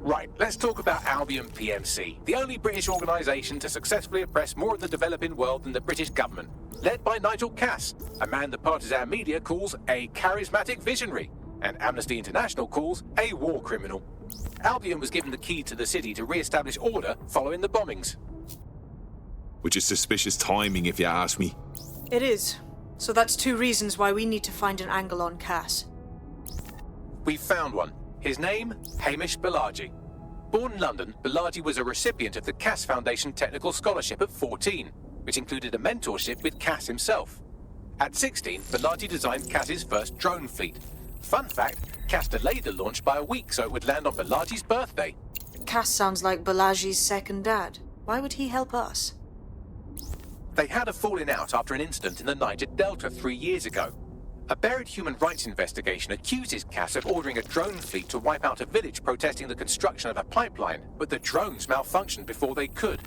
Right, let's talk about Albion PMC, the only British organisation to successfully oppress more of the developing world than the British government, led by Nigel Cass, a man the partisan media calls a charismatic visionary, and Amnesty International calls a war criminal. Albion was given the key to the city to re-establish order following the bombings. Which is suspicious timing, if you ask me. It is. So that's two reasons why we need to find an angle on Cass. We've found one. His name, Hamish Balaji. Born in London, Balaji was a recipient of the Cass Foundation Technical Scholarship at 14, which included a mentorship with Cass himself. At 16, Balaji designed Cass's first drone fleet. Fun fact, Cass delayed the launch by a week so it would land on Balaji's birthday. Cass sounds like Balaji's second dad. Why would he help us? They had a falling out after an incident in the Niger Delta 3 years ago. A buried human rights investigation accuses Cass of ordering a drone fleet to wipe out a village protesting the construction of a pipeline, but the drones malfunctioned before they could.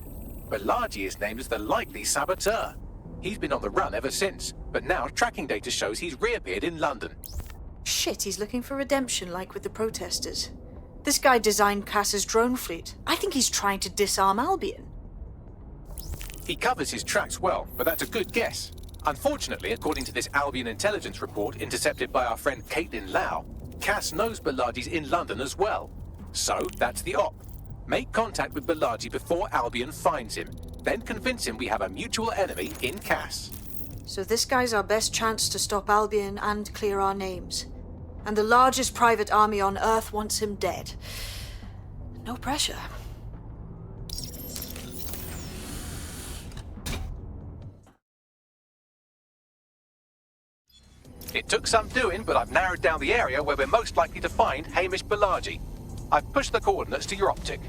Balaji is named as the likely saboteur. He's been on the run ever since, but now tracking data shows he's reappeared in London. Shit, he's looking for redemption like with the protesters. This guy designed Cass's drone fleet. I think he's trying to disarm Albion. He covers his tracks well, but that's a good guess. Unfortunately, according to this Albion intelligence report intercepted by our friend Caitlin Lau, Cass knows Balaji's in London as well. So, that's the op. Make contact with Balaji before Albion finds him. Then convince him we have a mutual enemy in Cass. So this guy's our best chance to stop Albion and clear our names. And the largest private army on Earth wants him dead. No pressure. It took some doing, but I've narrowed down the area where we're most likely to find Hamish Balaji. I've pushed the coordinates to your optic.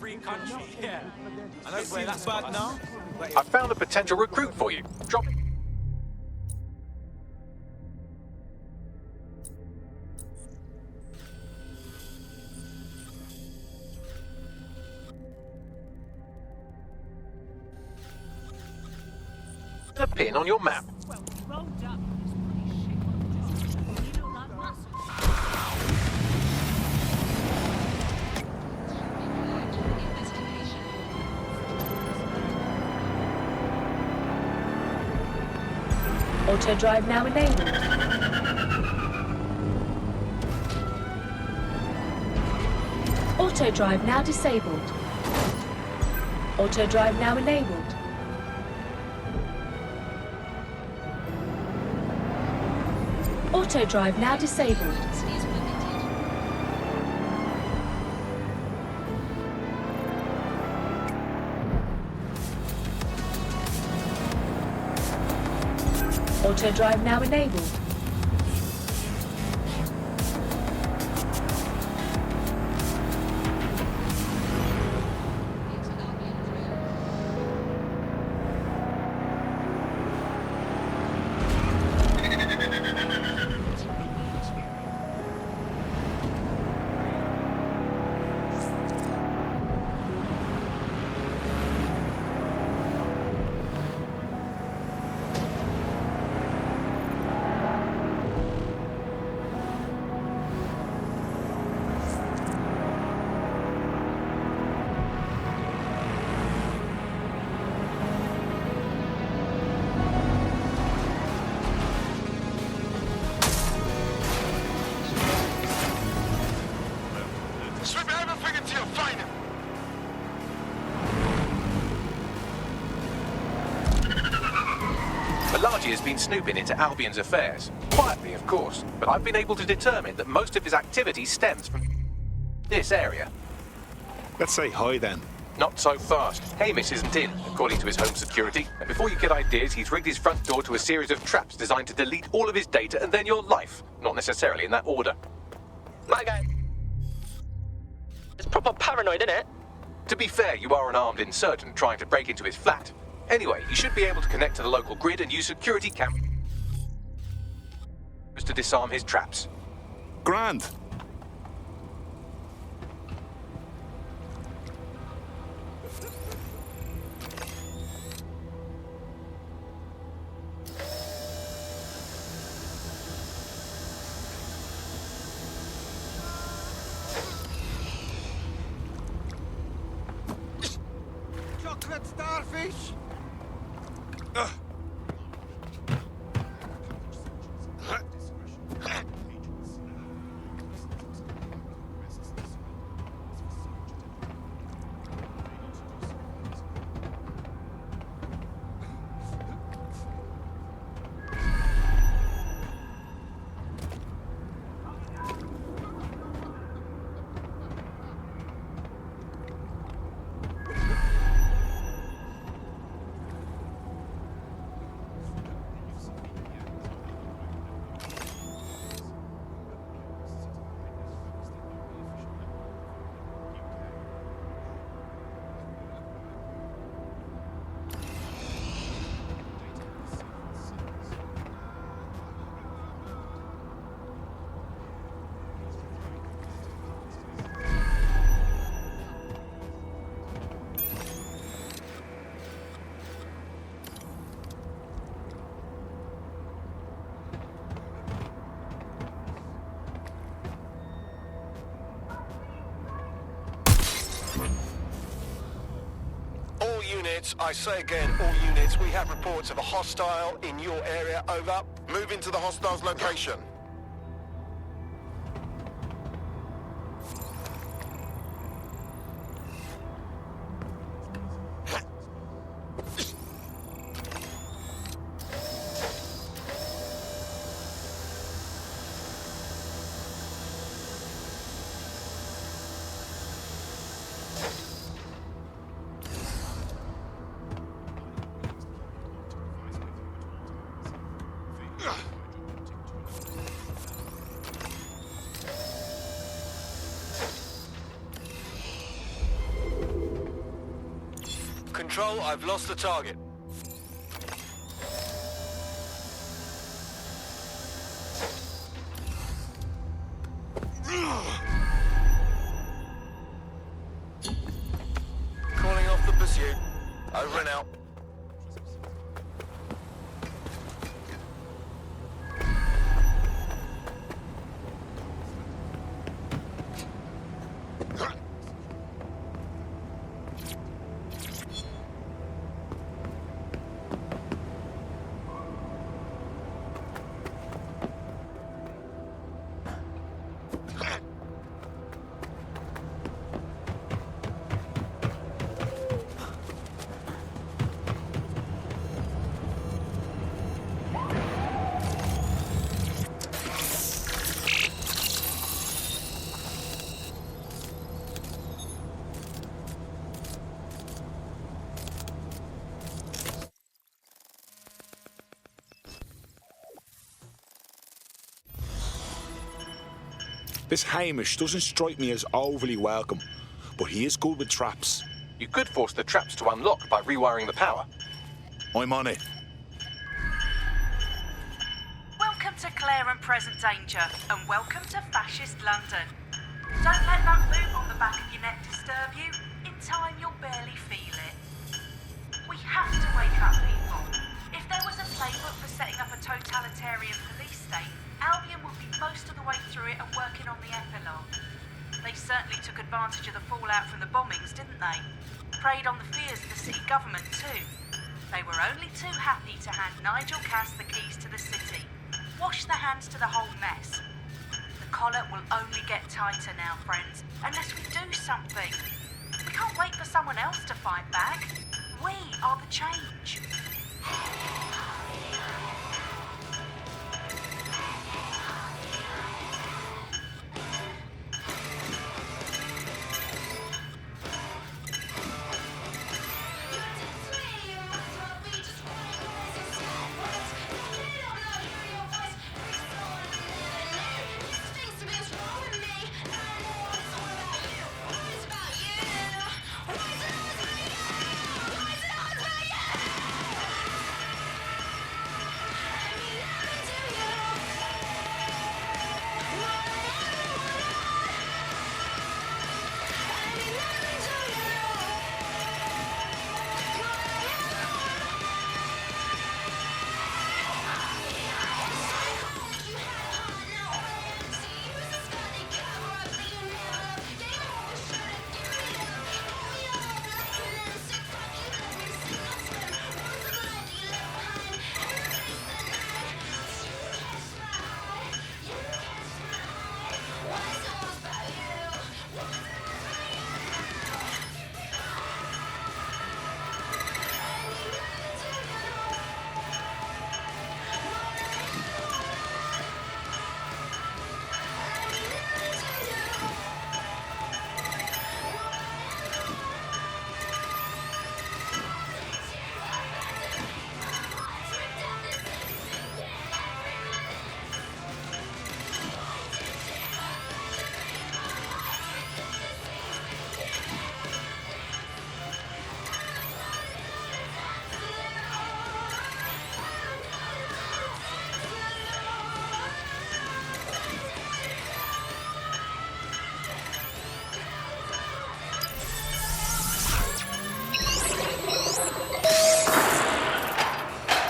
free country, yeah. I know where that's bad now. I found a potential recruit for you. Drop a pin on your map. Auto drive now enabled. Auto drive now disabled. Auto drive now enabled. Auto drive now disabled. Auto drive now enabled. Malachi has been snooping into Albion's affairs. Quietly, of course, but I've been able to determine that most of his activity stems from this area. Let's say hi then. Not so fast. Hamish isn't in, according to his home security. And before you get ideas, he's rigged his front door to a series of traps designed to delete all of his data and then your life. Not necessarily in that order. My guy. It's proper paranoid, isn't it? To be fair, you are an armed insurgent trying to break into his flat. Anyway, you should be able to connect to the local grid and use security cameras to disarm his traps. Grand. Chocolate starfish! Units, I say again, all units, we have reports of a hostile in your area, over. Move into the hostile's location. Control, I've lost the target. Calling off the pursuit. Over and out. This Hamish doesn't strike me as overly welcome, but he is good with traps. You could force the traps to unlock by rewiring the power. I'm on it. Welcome to Clear and Present Danger, and welcome to Fascist London. Don't let that boot on the back of your neck disturb you. In time, you'll barely feel it. We have to wake up people. If there was a playbook for setting up a totalitarian police state, Albion would be most of the way through it and working on the epilogue. They certainly took advantage of the fallout from the bombings, didn't they? Preyed on the fears of the city government too. They were only too happy to hand Nigel Cass the keys to the city. Wash the hands to the whole mess. The collar will only get tighter now, friends, unless we do something. We can't wait for someone else to fight back. We are the change.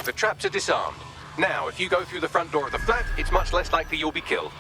The traps are disarmed. Now, if you go through the front door of the flat, it's much less likely you'll be killed.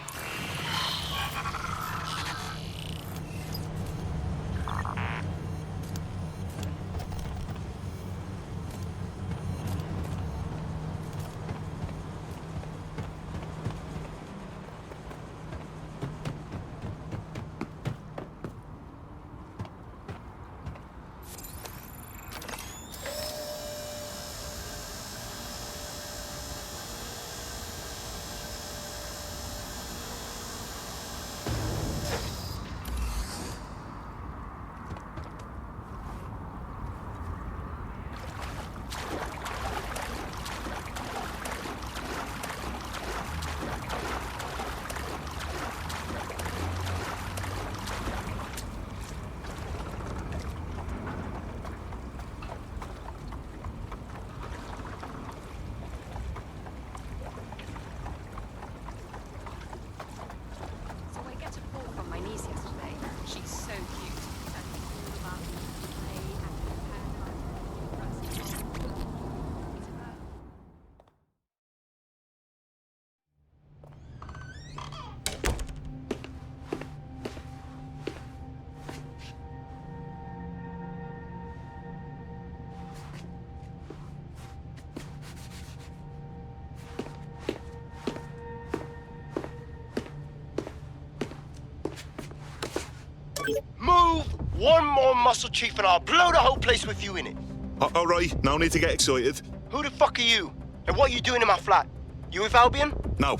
Move one more muscle, Chief, and I'll blow the whole place with you in it. All right, no need to get excited. Who the fuck are you? And what are you doing in my flat? You with Albion? No.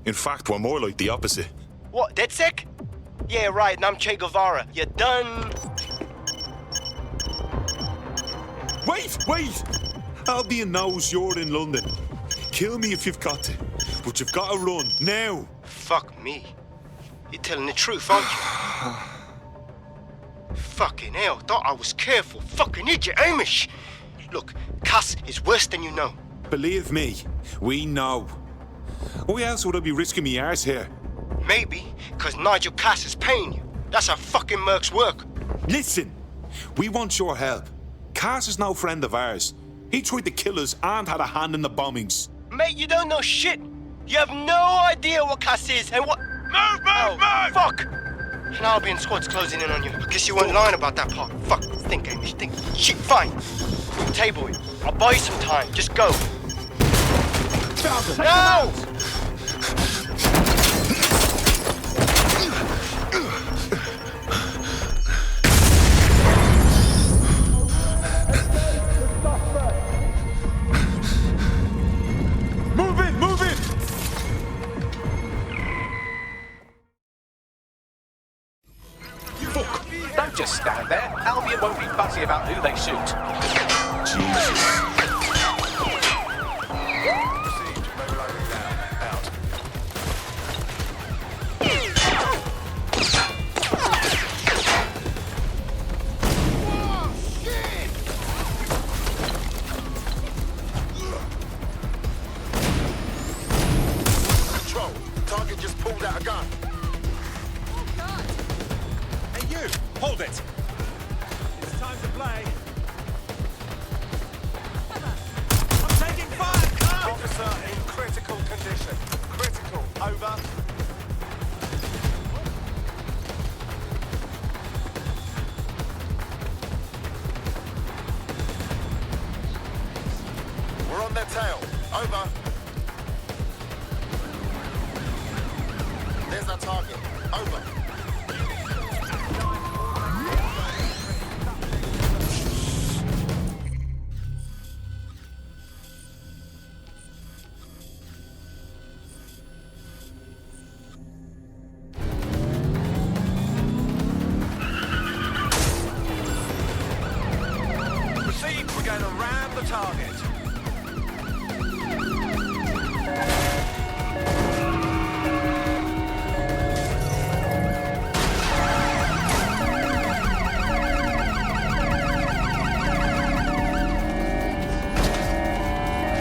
In fact, we're more like the opposite. What, DedSec? Yeah, right, and I'm Che Guevara. You done? Wait! Albion knows you're in London. Kill me if you've got to, but you've got to run, now. Fuck me. You're telling the truth, aren't you? Fucking hell, thought I was careful. Fucking idiot, Amish. Look, Cass is worse than you know. Believe me, we know. Why else would I be risking me arse here? Maybe, because Nigel Cass is paying you. That's how fucking mercs work. Listen, we want your help. Cass is no friend of ours. He tried to kill us and had a hand in the bombings. Mate, you don't know shit. You have no idea what Cass is and what... Move! Fuck! An Albion squad's closing in on you. I guess you weren't lying about that part. Fuck, think, Amish, think. Shit, fine. Table it. I'll buy you some time. Just go. No! Move it! Fuck! Don't just stand there. Albion won't be fussy about who they shoot. Jesus. Control. Target just pulled out a gun. Hey, you! Hold it! It's time to play. I'm taking fire! Officer in critical condition. Critical. Over. We're on their tail. Over. There's our target. Over. Proceed. We're going to ram the target.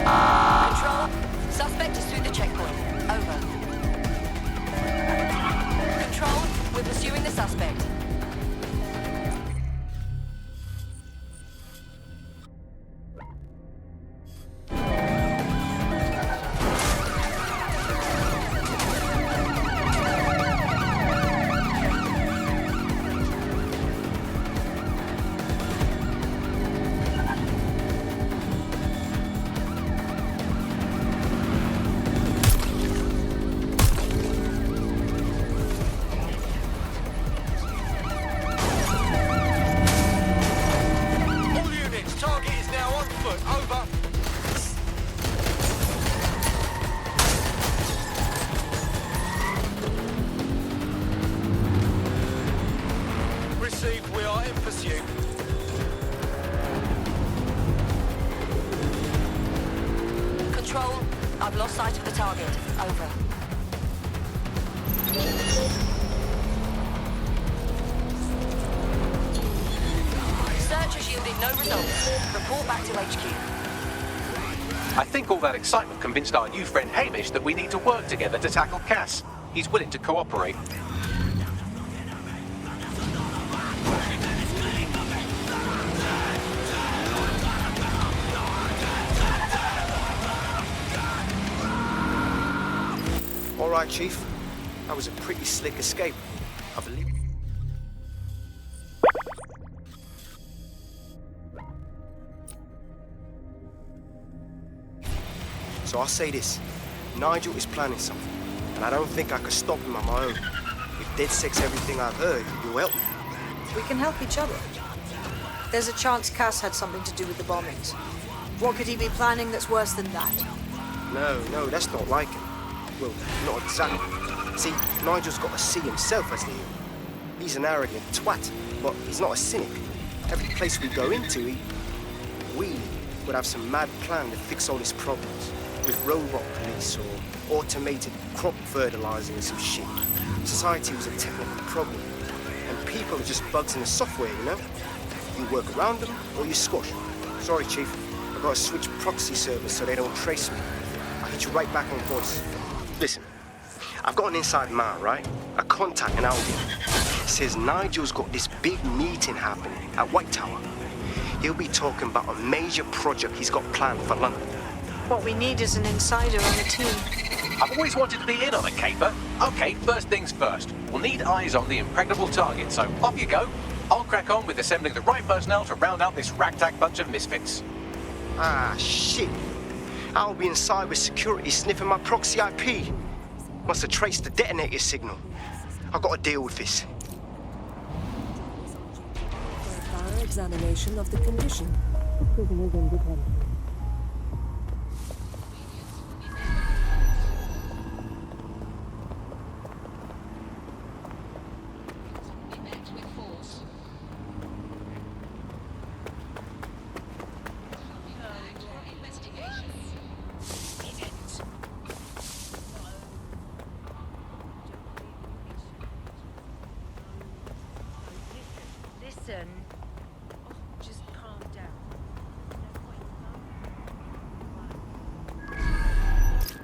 Control, suspect is through the checkpoint. Over. Control, we're pursuing the suspect. All units, target is now on foot. Over. Received, we are in pursuit. Control, I've lost sight of the target. Over. Search has yielded no results. Report back to HQ. I think all that excitement convinced our new friend Hamish that we need to work together to tackle Cass. He's willing to cooperate. All right, Chief. That was a pretty slick escape, I believe. So I'll say this. Nigel is planning something, and I don't think I could stop him on my own. If DedSec's everything I've heard, you'll help me. We can help each other. There's a chance Cass had something to do with the bombings. What could he be planning that's worse than that? No, that's not like him. Well, not exactly. See, Nigel's got to see himself as the hero. He's an arrogant twat, but he's not a cynic. Every place we go into, we would have some mad plan to fix all his problems. With robot police or automated crop fertilizing and some shit. Society was a technical problem. And people are just bugs in the software, you know? You work around them or you squash them. Sorry, Chief. I've got to switch proxy servers so they don't trace me. I'll hit you right back on voice. Listen, I've got an inside man, right? A contact in Albion. Says Nigel's got this big meeting happening at White Tower. He'll be talking about a major project he's got planned for London. What we need is an insider on the team. I've always wanted to be in on a caper. Okay, first things first. We'll need eyes on the impregnable target, so off you go. I'll crack on with assembling the right personnel to round out this ragtag bunch of misfits. Ah, shit. Albion cybersecurity sniffing my proxy IP. Must have traced the detonator signal. I've got to deal with this. Thorough examination of the condition. Prisoners in detention. Listen. Just calm down.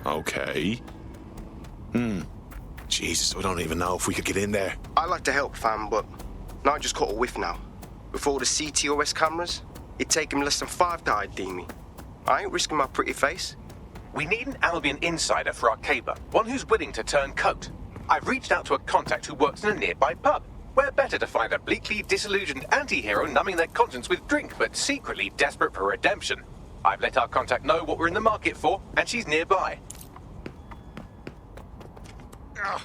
Okay. Jesus, I don't even know if we could get in there. I'd like to help, fam, but Nigel's caught a whiff now. With all the CTOS cameras, it'd take him less than 5 to ID me. I ain't risking my pretty face. We need an Albion insider for our caper, one who's willing to turn coat. I've reached out to a contact who works in a nearby pub. Where better to find a bleakly disillusioned anti-hero numbing their conscience with drink, but secretly desperate for redemption. I've let our contact know what we're in the market for, and she's nearby. Ugh.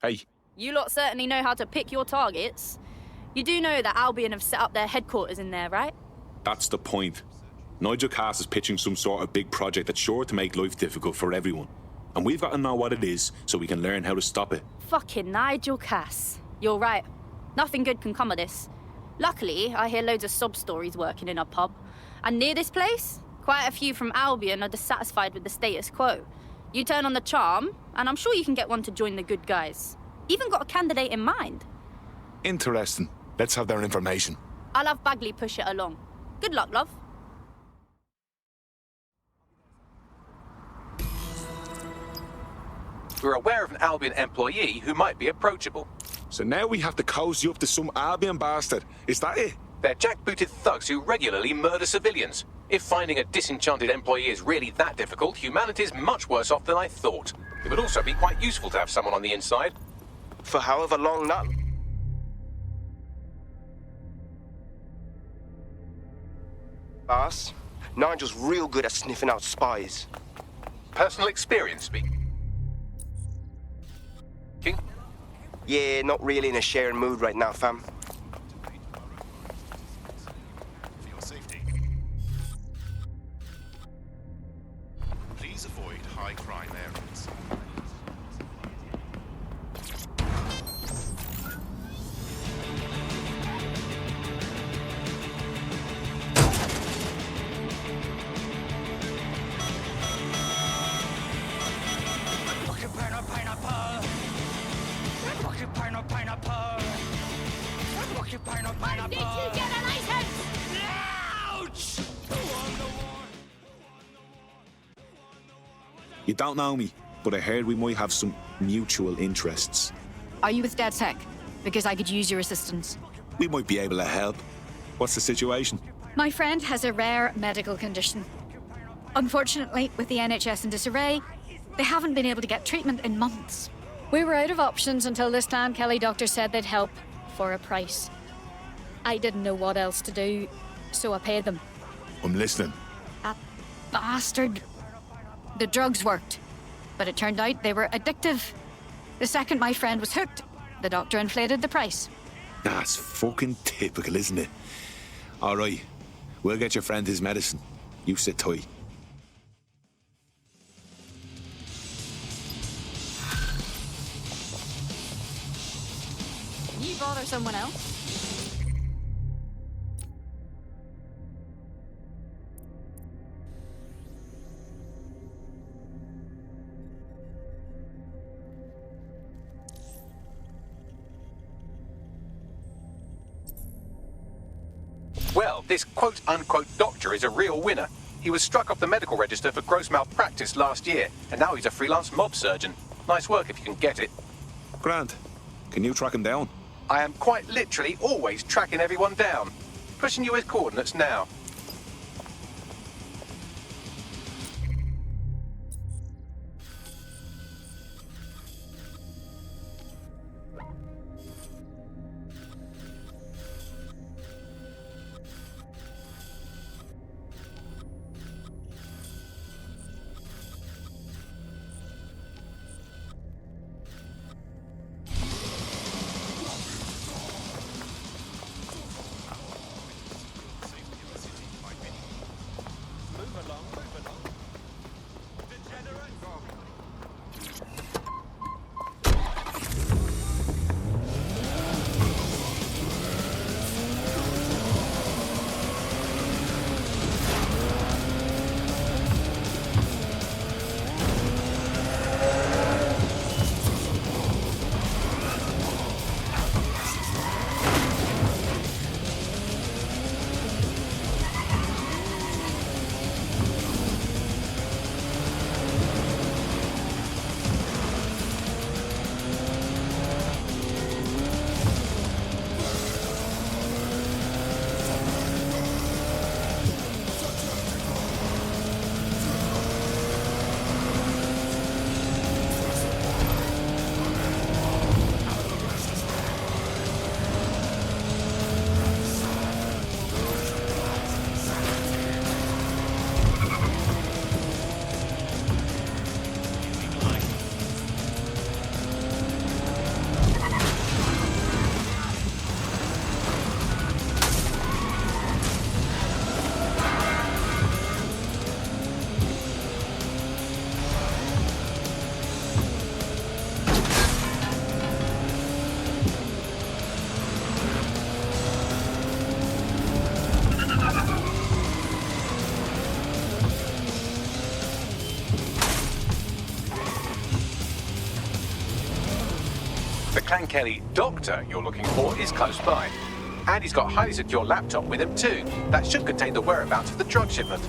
Hey. You lot certainly know how to pick your targets. You do know that Albion have set up their headquarters in there, right? That's the point. Nigel Cass is pitching some sort of big project that's sure to make life difficult for everyone. And we've got to know what it is so we can learn how to stop it. Fucking Nigel Cass. You're right. Nothing good can come of this. Luckily, I hear loads of sob stories working in a pub. And near this place, quite a few from Albion are dissatisfied with the status quo. You turn on the charm, and I'm sure you can get one to join the good guys. Even got a candidate in mind. Interesting. Let's have their information. I'll have Bagley push it along. Good luck, love. We're aware of an Albion employee who might be approachable. So now we have to cozy up to some Albion bastard. Is that it? They're jackbooted thugs who regularly murder civilians. If finding a disenchanted employee is really that difficult, humanity's much worse off than I thought. It would also be quite useful to have someone on the inside. For however long that... Boss, Nigel's real good at sniffing out spies. Personal experience speaking? Yeah, not really in a sharing mood right now, fam. For your safety. Please avoid high crime. pineapple. Fucking pineapple. Fucking pineapple. When did you get a license? Ouch! You don't know me, but I heard we might have some mutual interests. Are you with DedSec? Because I could use your assistance. We might be able to help. What's the situation? My friend has a rare medical condition. Unfortunately, with the NHS in disarray, they haven't been able to get treatment in months. We were out of options until this time Kelly doctor said they'd help for a price. I didn't know what else to do, so I paid them. I'm listening. That bastard. The drugs worked, but it turned out they were addictive. The second my friend was hooked, the doctor inflated the price. That's fucking typical, isn't it? All right, we'll get your friend his medicine. You sit tight. Can you bother someone else? Well, this quote-unquote doctor is a real winner. He was struck off the medical register for gross malpractice last year, and now he's a freelance mob surgeon. Nice work if you can get it. Grant, can you track him down? I am quite literally always tracking everyone down. Pushing you his coordinates now. Clan Kelly doctor you're looking for is close by. And he's got a highly secure laptop with him too. That should contain the whereabouts of the drug shipment.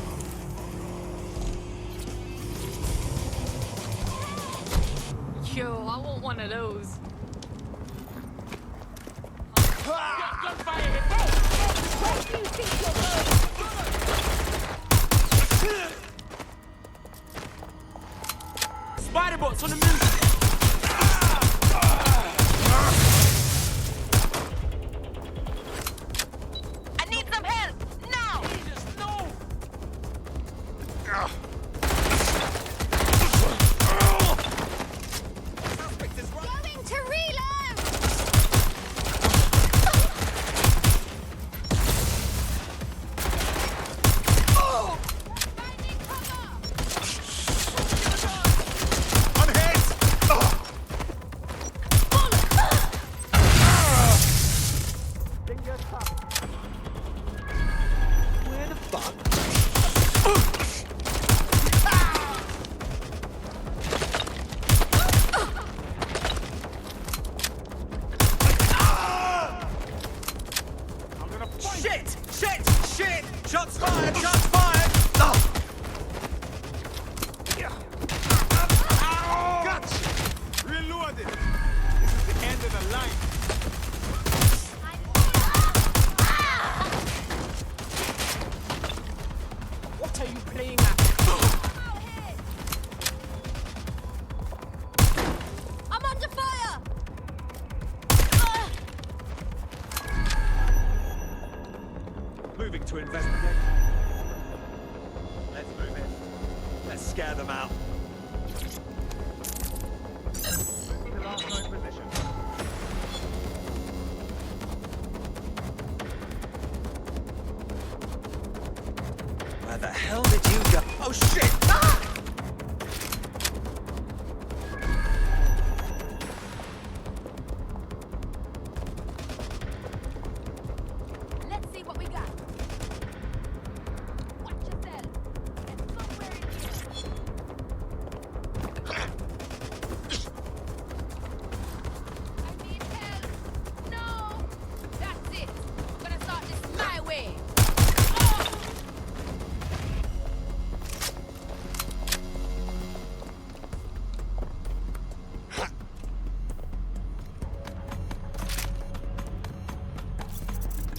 Yo, I want one of those. Spider-Bots on the music! to investigate? Let's move in. Let's scare them out. The last known position. Where the hell did you go? Oh shit! Ah! Let's see what we got. Watch yourself. There's somewhere in here. I need help. No! That's it. I'm gonna start this my way.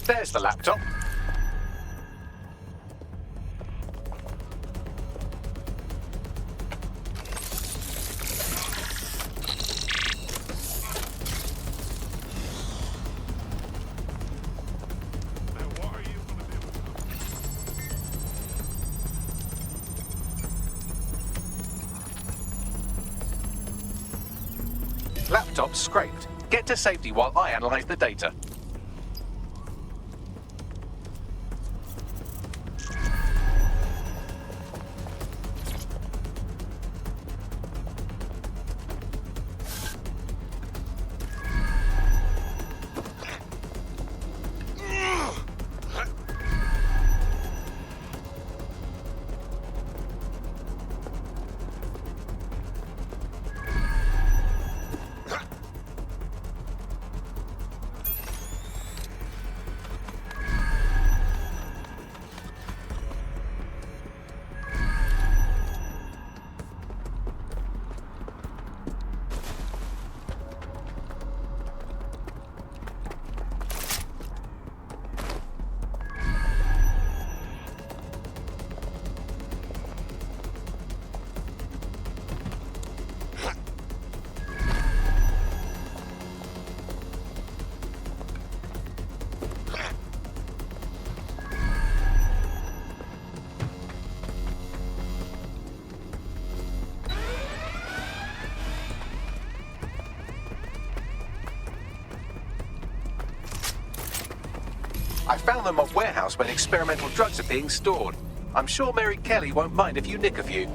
There's the laptop. Laptop scraped. Get to safety while I analyze the data. I found them at warehouse when experimental drugs are being stored. I'm sure Mary Kelly won't mind if you nick a few.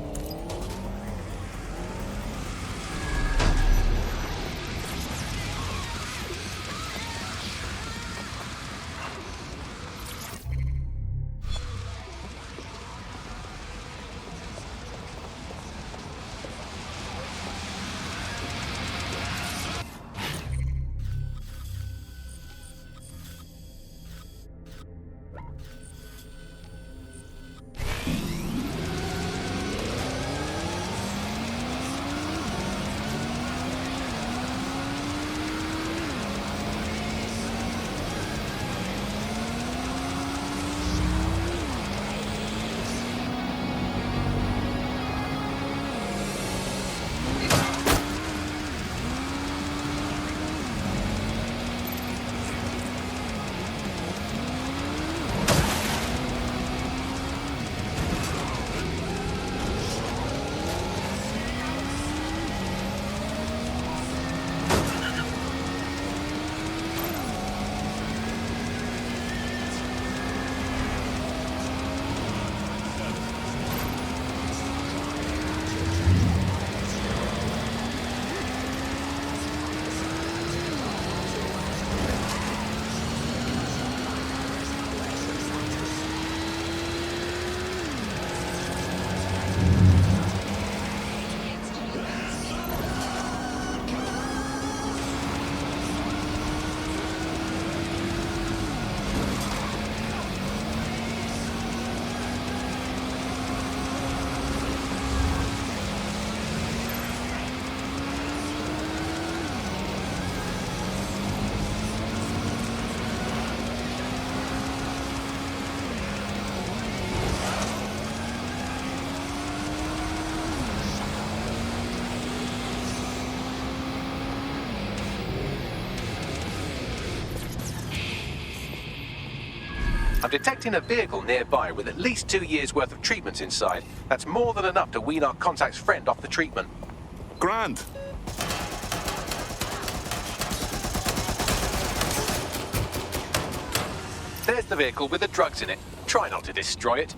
detecting a vehicle nearby with at least 2 years' worth of treatments inside. That's more than enough to wean our contact's friend off the treatment. Grand. There's the vehicle with the drugs in it. Try not to destroy it.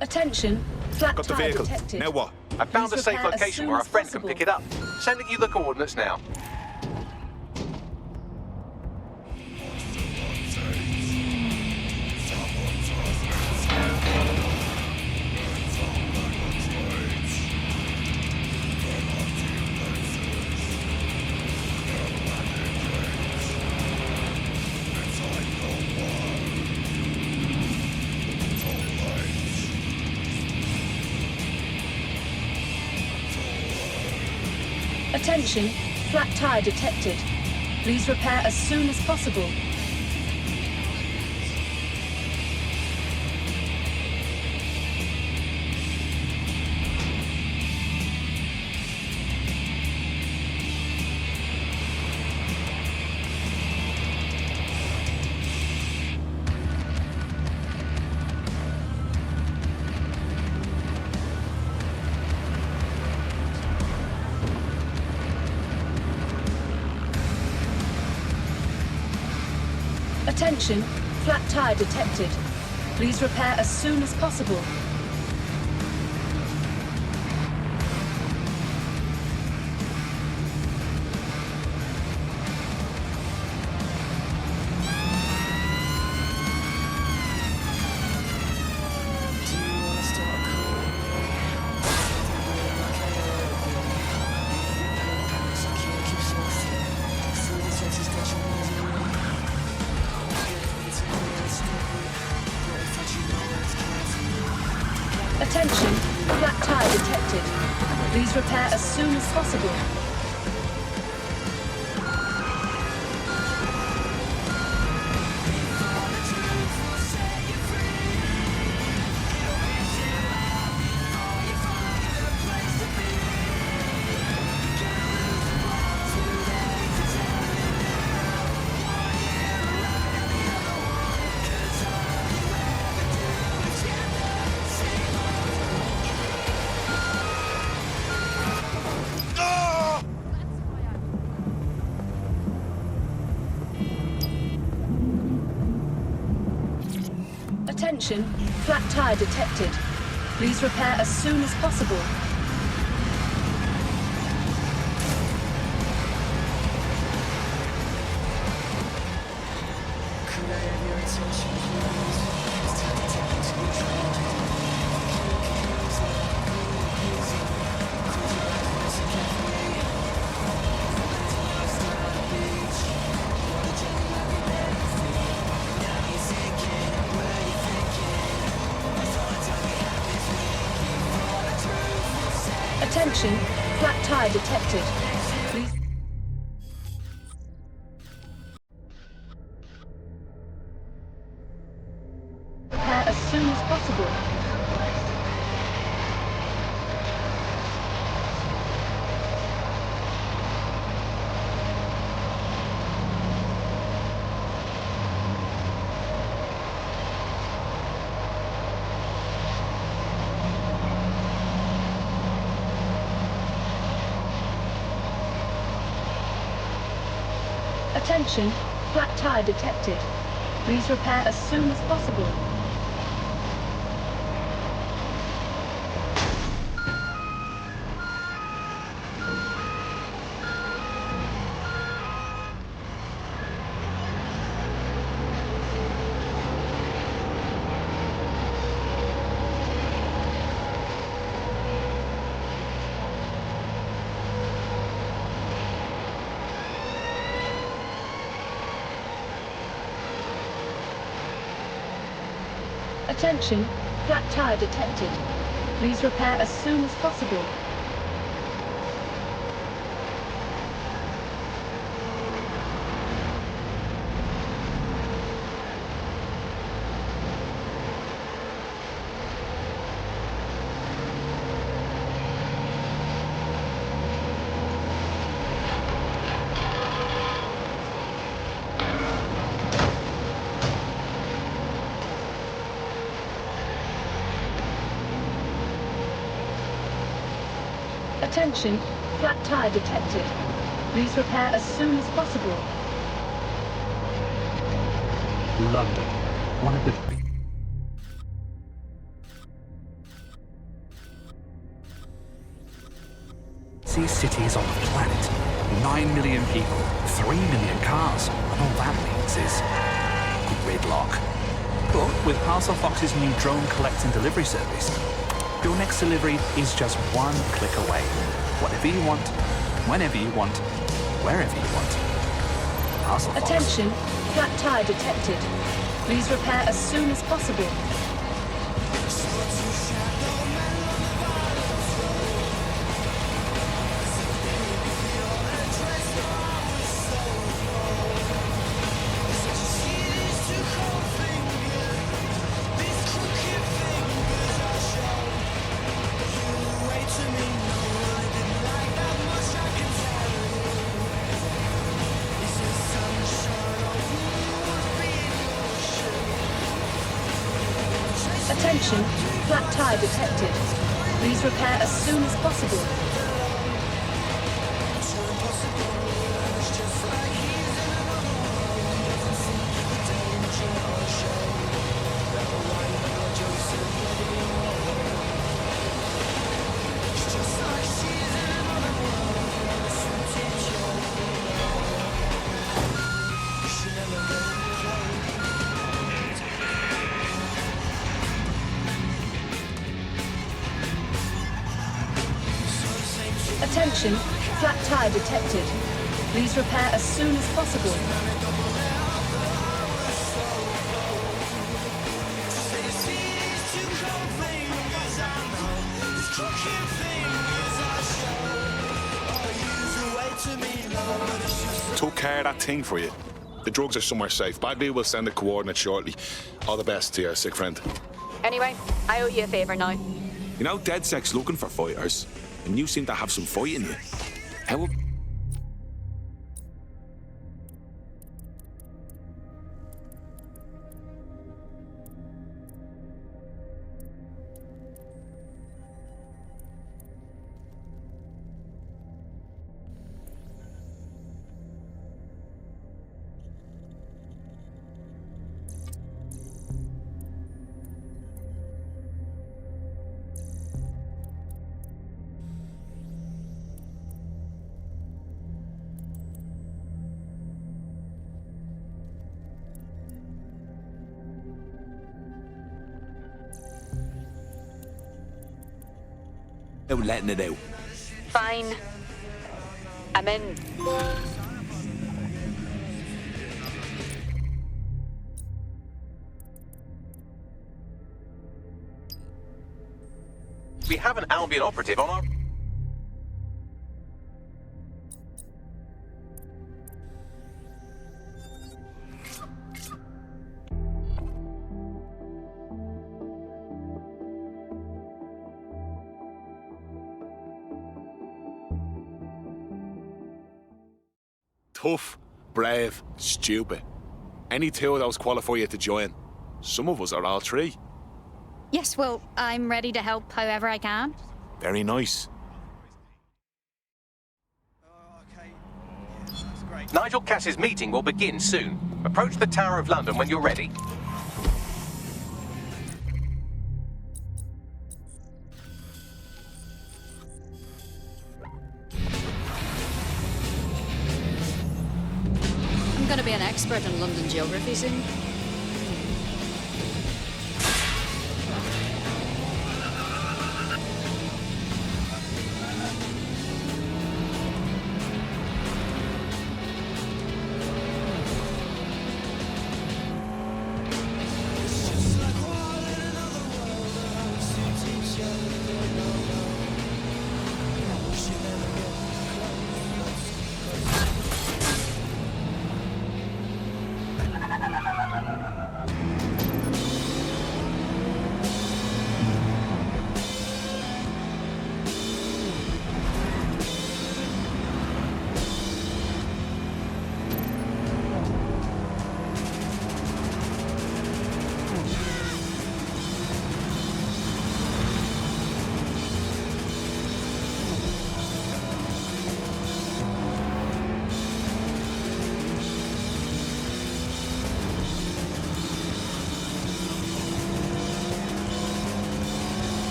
Attention, flat Got the tire vehicle. detected. Now what? I found a Please safe repair as location soon where our as friend possible. can pick it up. Sending you the coordinates now. Attention, flat tire detected. Please repair as soon as possible. Attention, flat tire detected. Please repair as soon as possible. Attention, flat tire detected. Please repair as soon as possible. Attention, flat tire detected. Please repair as soon as possible. Attention, flat tire detected. Please. Repair as soon as possible. Attention, flat tire detected. Please repair as soon as possible. Attention, flat tire detected. Please repair as soon as possible. Attention, flat tire detected. Please repair as soon as possible. London, one of the... busiest cities on the planet. 9 million people, 3 million cars, and all that means is gridlock. But with Parcel Fox's new drone collect and delivery service, your next delivery is just one click away. Whatever you want, whenever you want, wherever you want. Parcel Fox. Attention, flat tire detected. Please repair as soon as possible. Attention, flat tire detected. Please repair as soon as possible. Attention, flat tire detected. Please repair as soon as possible. took care of that thing for you. The drugs are somewhere safe. Bagley will send the coordinates shortly. All the best to your sick friend. Anyway, I owe you a favour now. You know, DedSec's looking for fighters, and you seem to have some fight in you. How... Out letting it out. Fine. I'm in. We have an Albion operative on our... Tough, brave, stupid. Any two of those qualify you to join. Some of us are all three. Yes, well, I'm ready to help however I can. Very nice. Nigel Cass's meeting will begin soon. Approach the Tower of London when you're ready. I'm going to be an expert in London geography soon.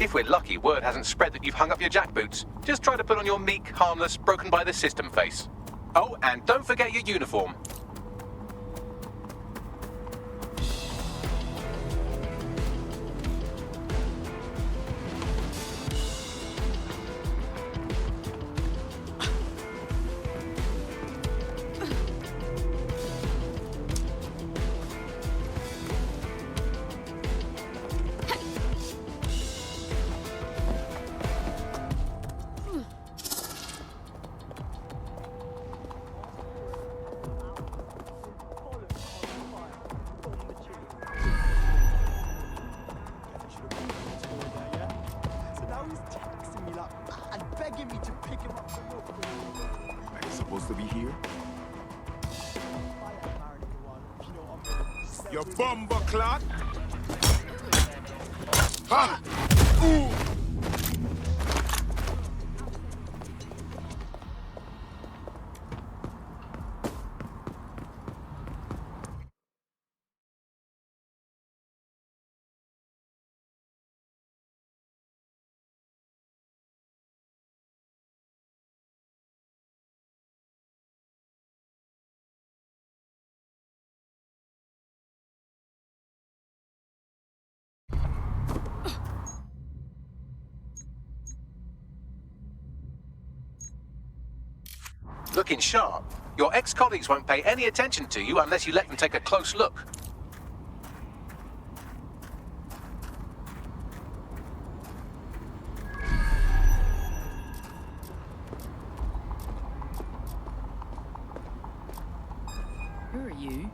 If we're lucky, word hasn't spread that you've hung up your jackboots. Just try to put on your meek, harmless, broken by the system face. Oh, and don't forget your uniform. You bumper clot! Ha! Ooh! Looking sharp. Your ex-colleagues won't pay any attention to you unless you let them take a close look. Who are you?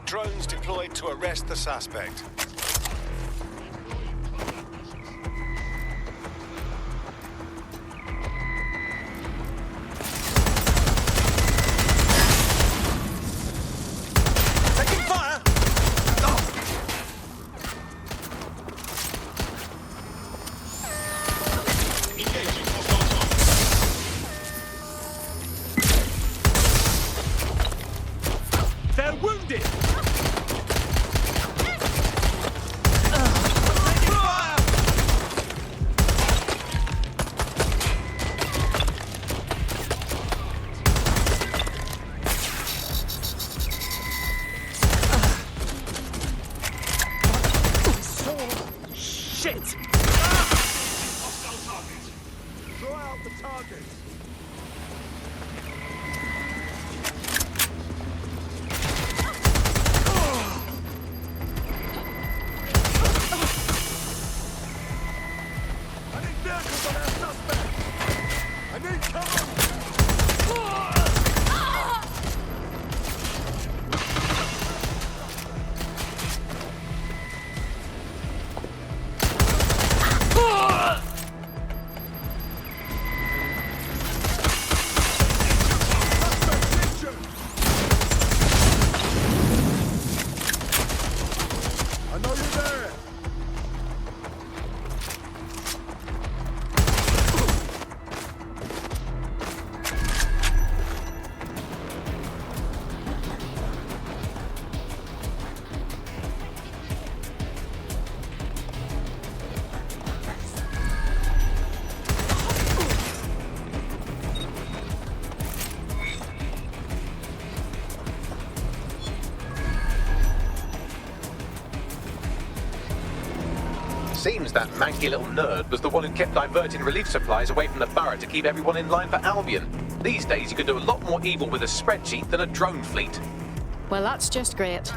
Drones deployed to arrest the suspect. Taking fire! They're wounded! Shit! Draw out the target. I need vehicles on our suspect. I need cover. I know you're there. Seems that manky little nerd was the one who kept diverting relief supplies away from the borough to keep everyone in line for Albion. These days you can do a lot more evil with a spreadsheet than a drone fleet. Well, that's just great.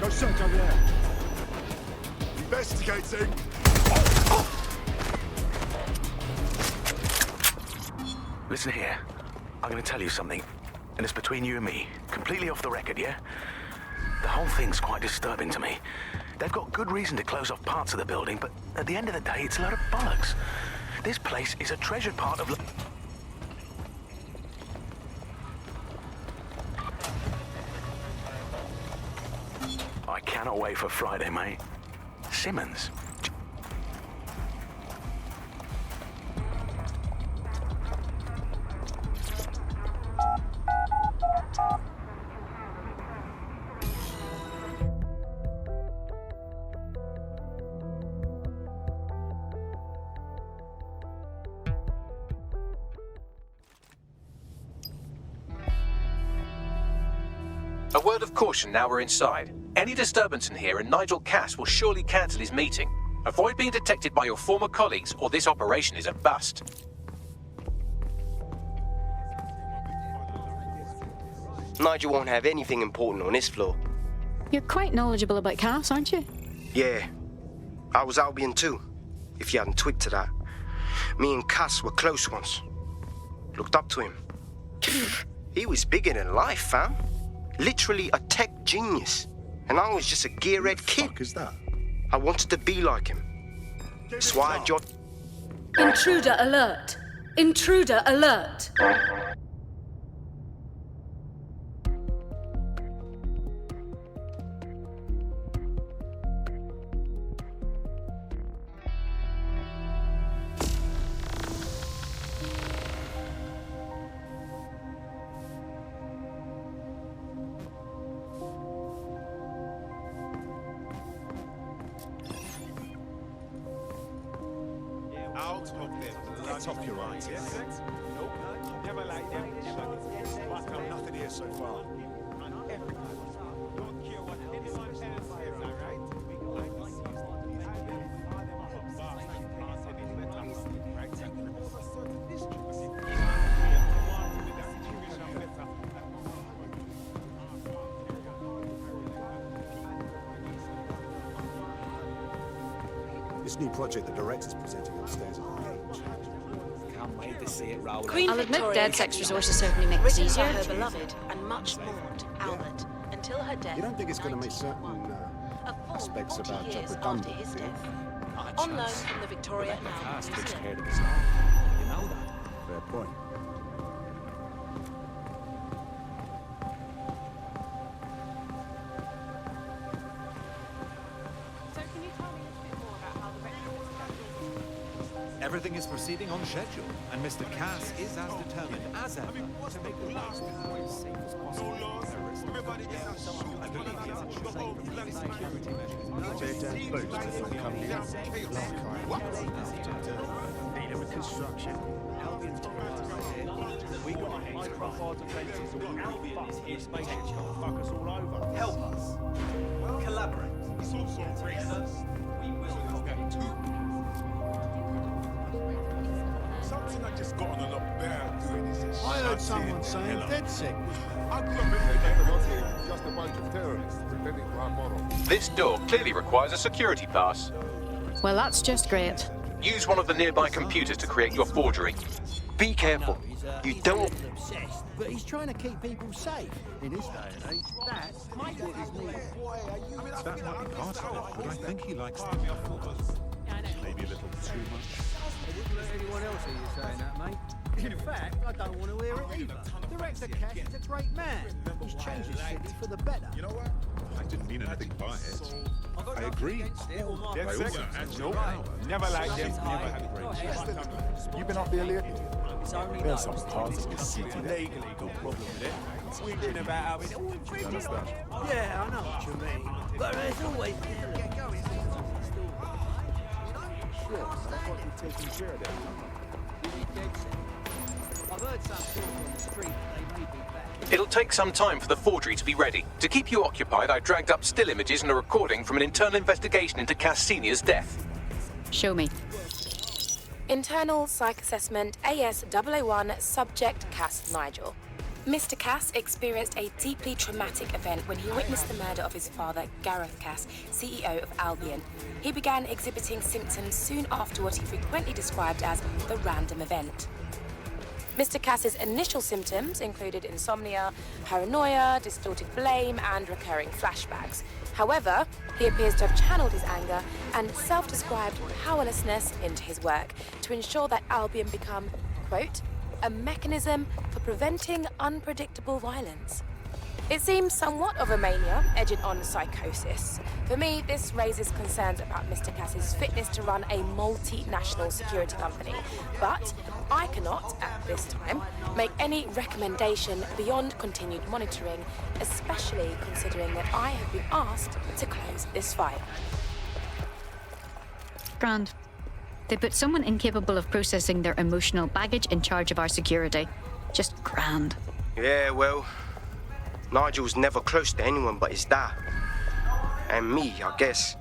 Go search over there. You Investigating. Listen here. I'm gonna tell you something, and it's between you and me. Completely off the record, yeah? The whole thing's quite disturbing to me. They've got good reason to close off parts of the building, but at the end of the day, it's a load of bollocks. This place is a treasured part of... I cannot wait for Friday, mate. Simmons. A word of caution now we're inside. Any disturbance in here and Nigel Cass will surely cancel his meeting. Avoid being detected by your former colleagues or this operation is a bust. Nigel won't have anything important on this floor. You're quite knowledgeable about Cass, aren't you? Yeah. I was Albion too, if you hadn't twigged to that. Me and Cass were close once. Looked up to him. He was bigger than life, fam. Literally a tech genius. And I was just a gearhead kid. What is that? I wanted to be like him. That's why I joined... Intruder alert! Intruder alert! Out of them. Top your right, yes? Nope. Never like them. But I'm nothing here so far. Don't care what anyone else says, alright? This new project the director's presenting upstairs on the page. Can't wait to see it roll. I'll admit DedSec's resources certainly make this easier. Her beloved and much mourned Albert until her death. You don't think it's going to make certain aspects about Job redundant, his do you? death. On loan from the Victoria and Albert Museum. You know that. Fair point. Everything is proceeding on schedule, and Mr. Cass is as determined as ever to make the last deploy as safe as possible. I believe he has a security Need a reconstruction. We got high-profile defences all fucked. This spaceship's gonna fuck us all over. Help us. Collaborate. It's also reasons. We will get to. Something I just got on a lot better doing is this. I heard someone saying DedSec. I grew up in just a bunch of terrorists pretending to have moral. This door clearly requires a security pass. Well, that's just great. Use one of the nearby computers to create your forgery. Be careful. You don't... Obsessed, but he's trying to keep people safe in this day and age. That's what is needed. That might be part of it, but I think he likes the... Maybe a little too much. I wouldn't let anyone else hear you saying that, mate. In fact, I don't want to hear it either. Director Cass is a great man. He's changed the city for the better. You know what? I didn't mean anything by it. I agree. Nope. Never liked them. Never had a great. You been up there lately? There's some parts of the city that Legally got a problem with it. Whinging about how it's all infringing. Yeah, I know what you mean. But there's always... Get going. Sure, I thought you'd taken care of that. I've heard some talk on the street that they may be back. It'll take some time for the forgery to be ready. To keep you occupied, I dragged up still images and a recording from an internal investigation into Cass Sr.'s death. Show me. Internal Psych Assessment AS001 Subject Cass Nigel. Mr. Cass experienced a deeply traumatic event when he witnessed the murder of his father, Gareth Cass, CEO of Albion. He began exhibiting symptoms soon after what he frequently described as the random event. Mr. Cass's initial symptoms included insomnia, paranoia, distorted blame, and recurring flashbacks. However, he appears to have channeled his anger and self-described powerlessness into his work to ensure that Albion become, quote, a mechanism for preventing unpredictable violence. It seems somewhat of a mania, edging on psychosis. For me, this raises concerns about Mr. Cass's fitness to run a multinational security company. But I cannot, at this time, make any recommendation beyond continued monitoring, especially considering that I have been asked to close this file. Grand. They put someone incapable of processing their emotional baggage in charge of our security. Just grand. Yeah, well, Nigel's never close to anyone but his dad. And me, I guess.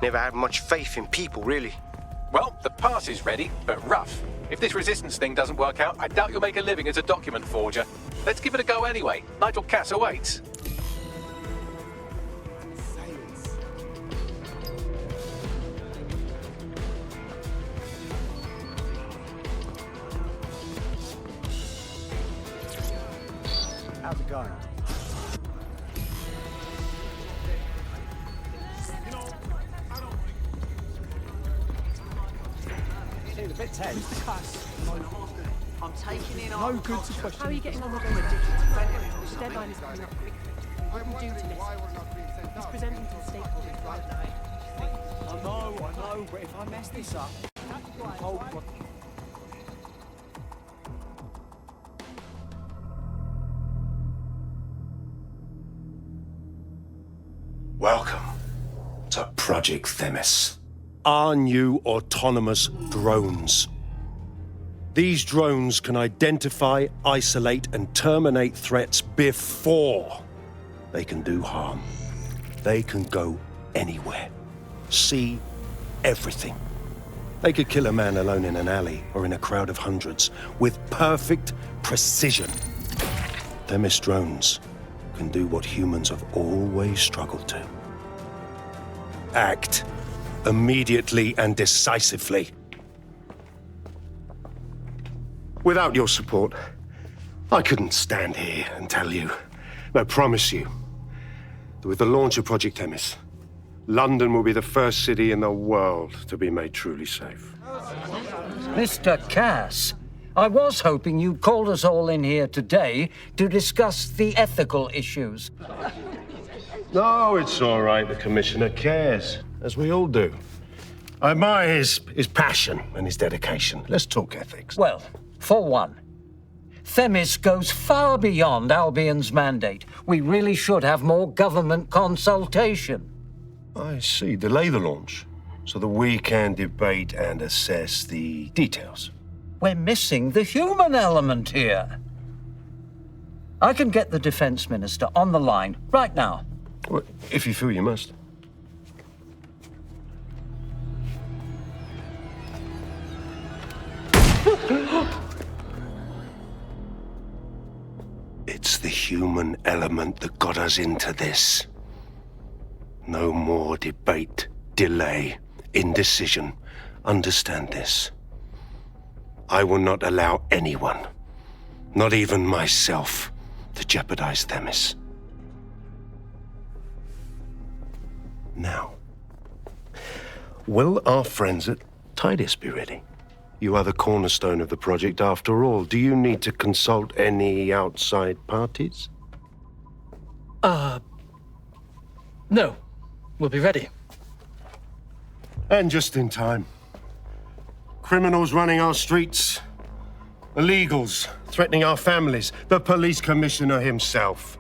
Never had much faith in people, really. Well, the pass is ready, but rough. If this resistance thing doesn't work out, I doubt you'll make a living as a document forger. Let's give it a go anyway. Nigel Cass awaits. How's it going? Seems a bit tense. I'm taking in No good to question. How are you getting on with those The deadline is coming up quick. What do we do to this? He's presenting to the stakeholders right now. I know, but if I mess this up, hold on. Welcome to Project Themis. Our new autonomous drones. These drones can identify, isolate, and terminate threats before they can do harm. They can go anywhere, see everything. They could kill a man alone in an alley or in a crowd of hundreds with perfect precision. Themis drones can do what humans have always struggled to. Act immediately and decisively. Without your support, I couldn't stand here and tell you, I promise you, that with the launch of Project Themis, London will be the first city in the world to be made truly safe. Mr. Cass, I was hoping you'd called us all in here today to discuss the ethical issues. No, it's all right. The Commissioner cares, as we all do. I admire his passion and his dedication. Let's talk ethics. Well, for one, Themis goes far beyond Albion's mandate. We really should have more government consultation. I see. Delay the launch so that we can debate and assess the details. We're missing the human element here. I can get the Defense Minister on the line right now. Well, if you feel you must. It's the human element that got us into this. No more debate, delay, indecision. Understand this. I will not allow anyone, not even myself, to jeopardize Themis. Now, will our friends at Tidus be ready? You are the cornerstone of the project after all. Do you need to consult any outside parties? No. We'll be ready. And just in time. Criminals running our streets. Illegals threatening our families. The police commissioner himself.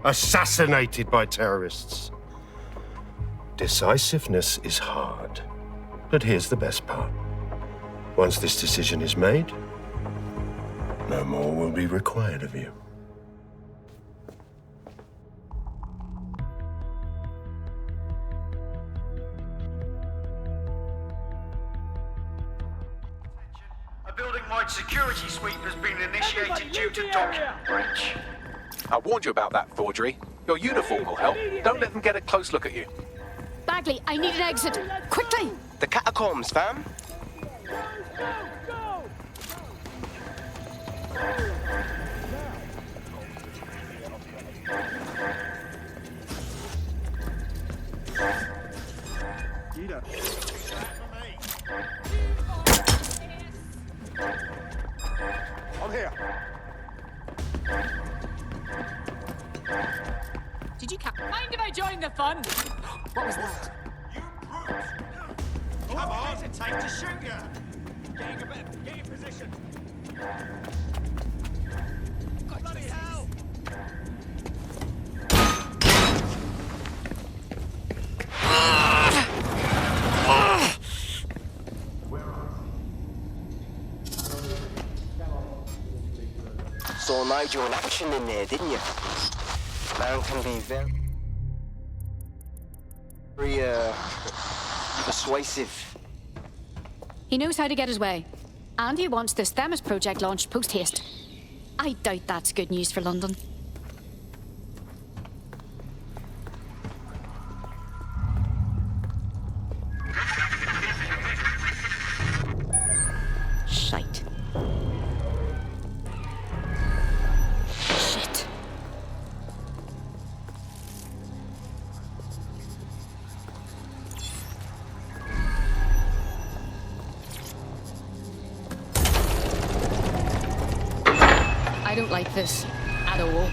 Assassinated by terrorists. Decisiveness is hard. But here's the best part. Once this decision is made, no more will be required of you. A building-wide security sweep has been initiated due to document breach. I warned you about that forgery. Your uniform will help. Don't let them get a close look at you. Bagley, I need an exit. Quickly! The catacombs, fam. I'm here. Did you mind if I join the fun? What was that? Come on, hesitate to shoot you. Get in position. Bloody hell! Saw Nigel in action in there, didn't you? Man can be very, persuasive. He knows how to get his way. And he wants this Themis project launched post-haste. I doubt that's good news for London. Shite. Shit. I don't like this at all.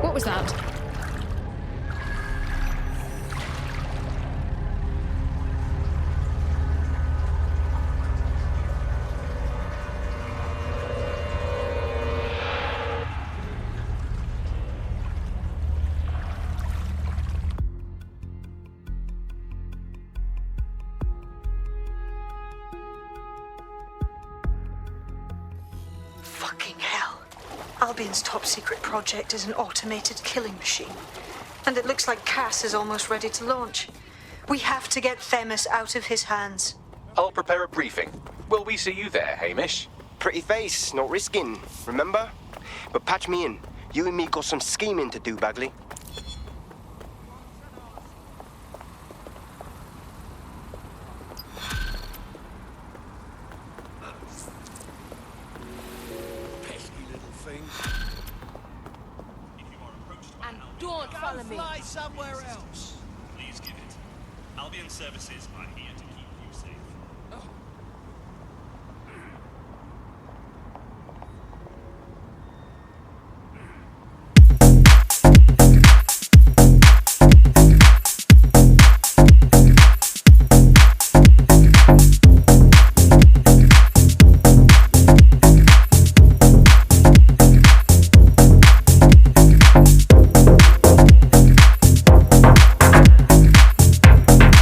What was that? Fucking hell. Albion's top secret project is an automated killing machine. And it looks like Cass is almost ready to launch. We have to get Themis out of his hands. I'll prepare a briefing. Will we see you there, Hamish? Pretty face, not risking, remember? But patch me in. You and me got some scheming to do, Bagley. And don't follow me. Fly somewhere else. Please give it. Albion services are here to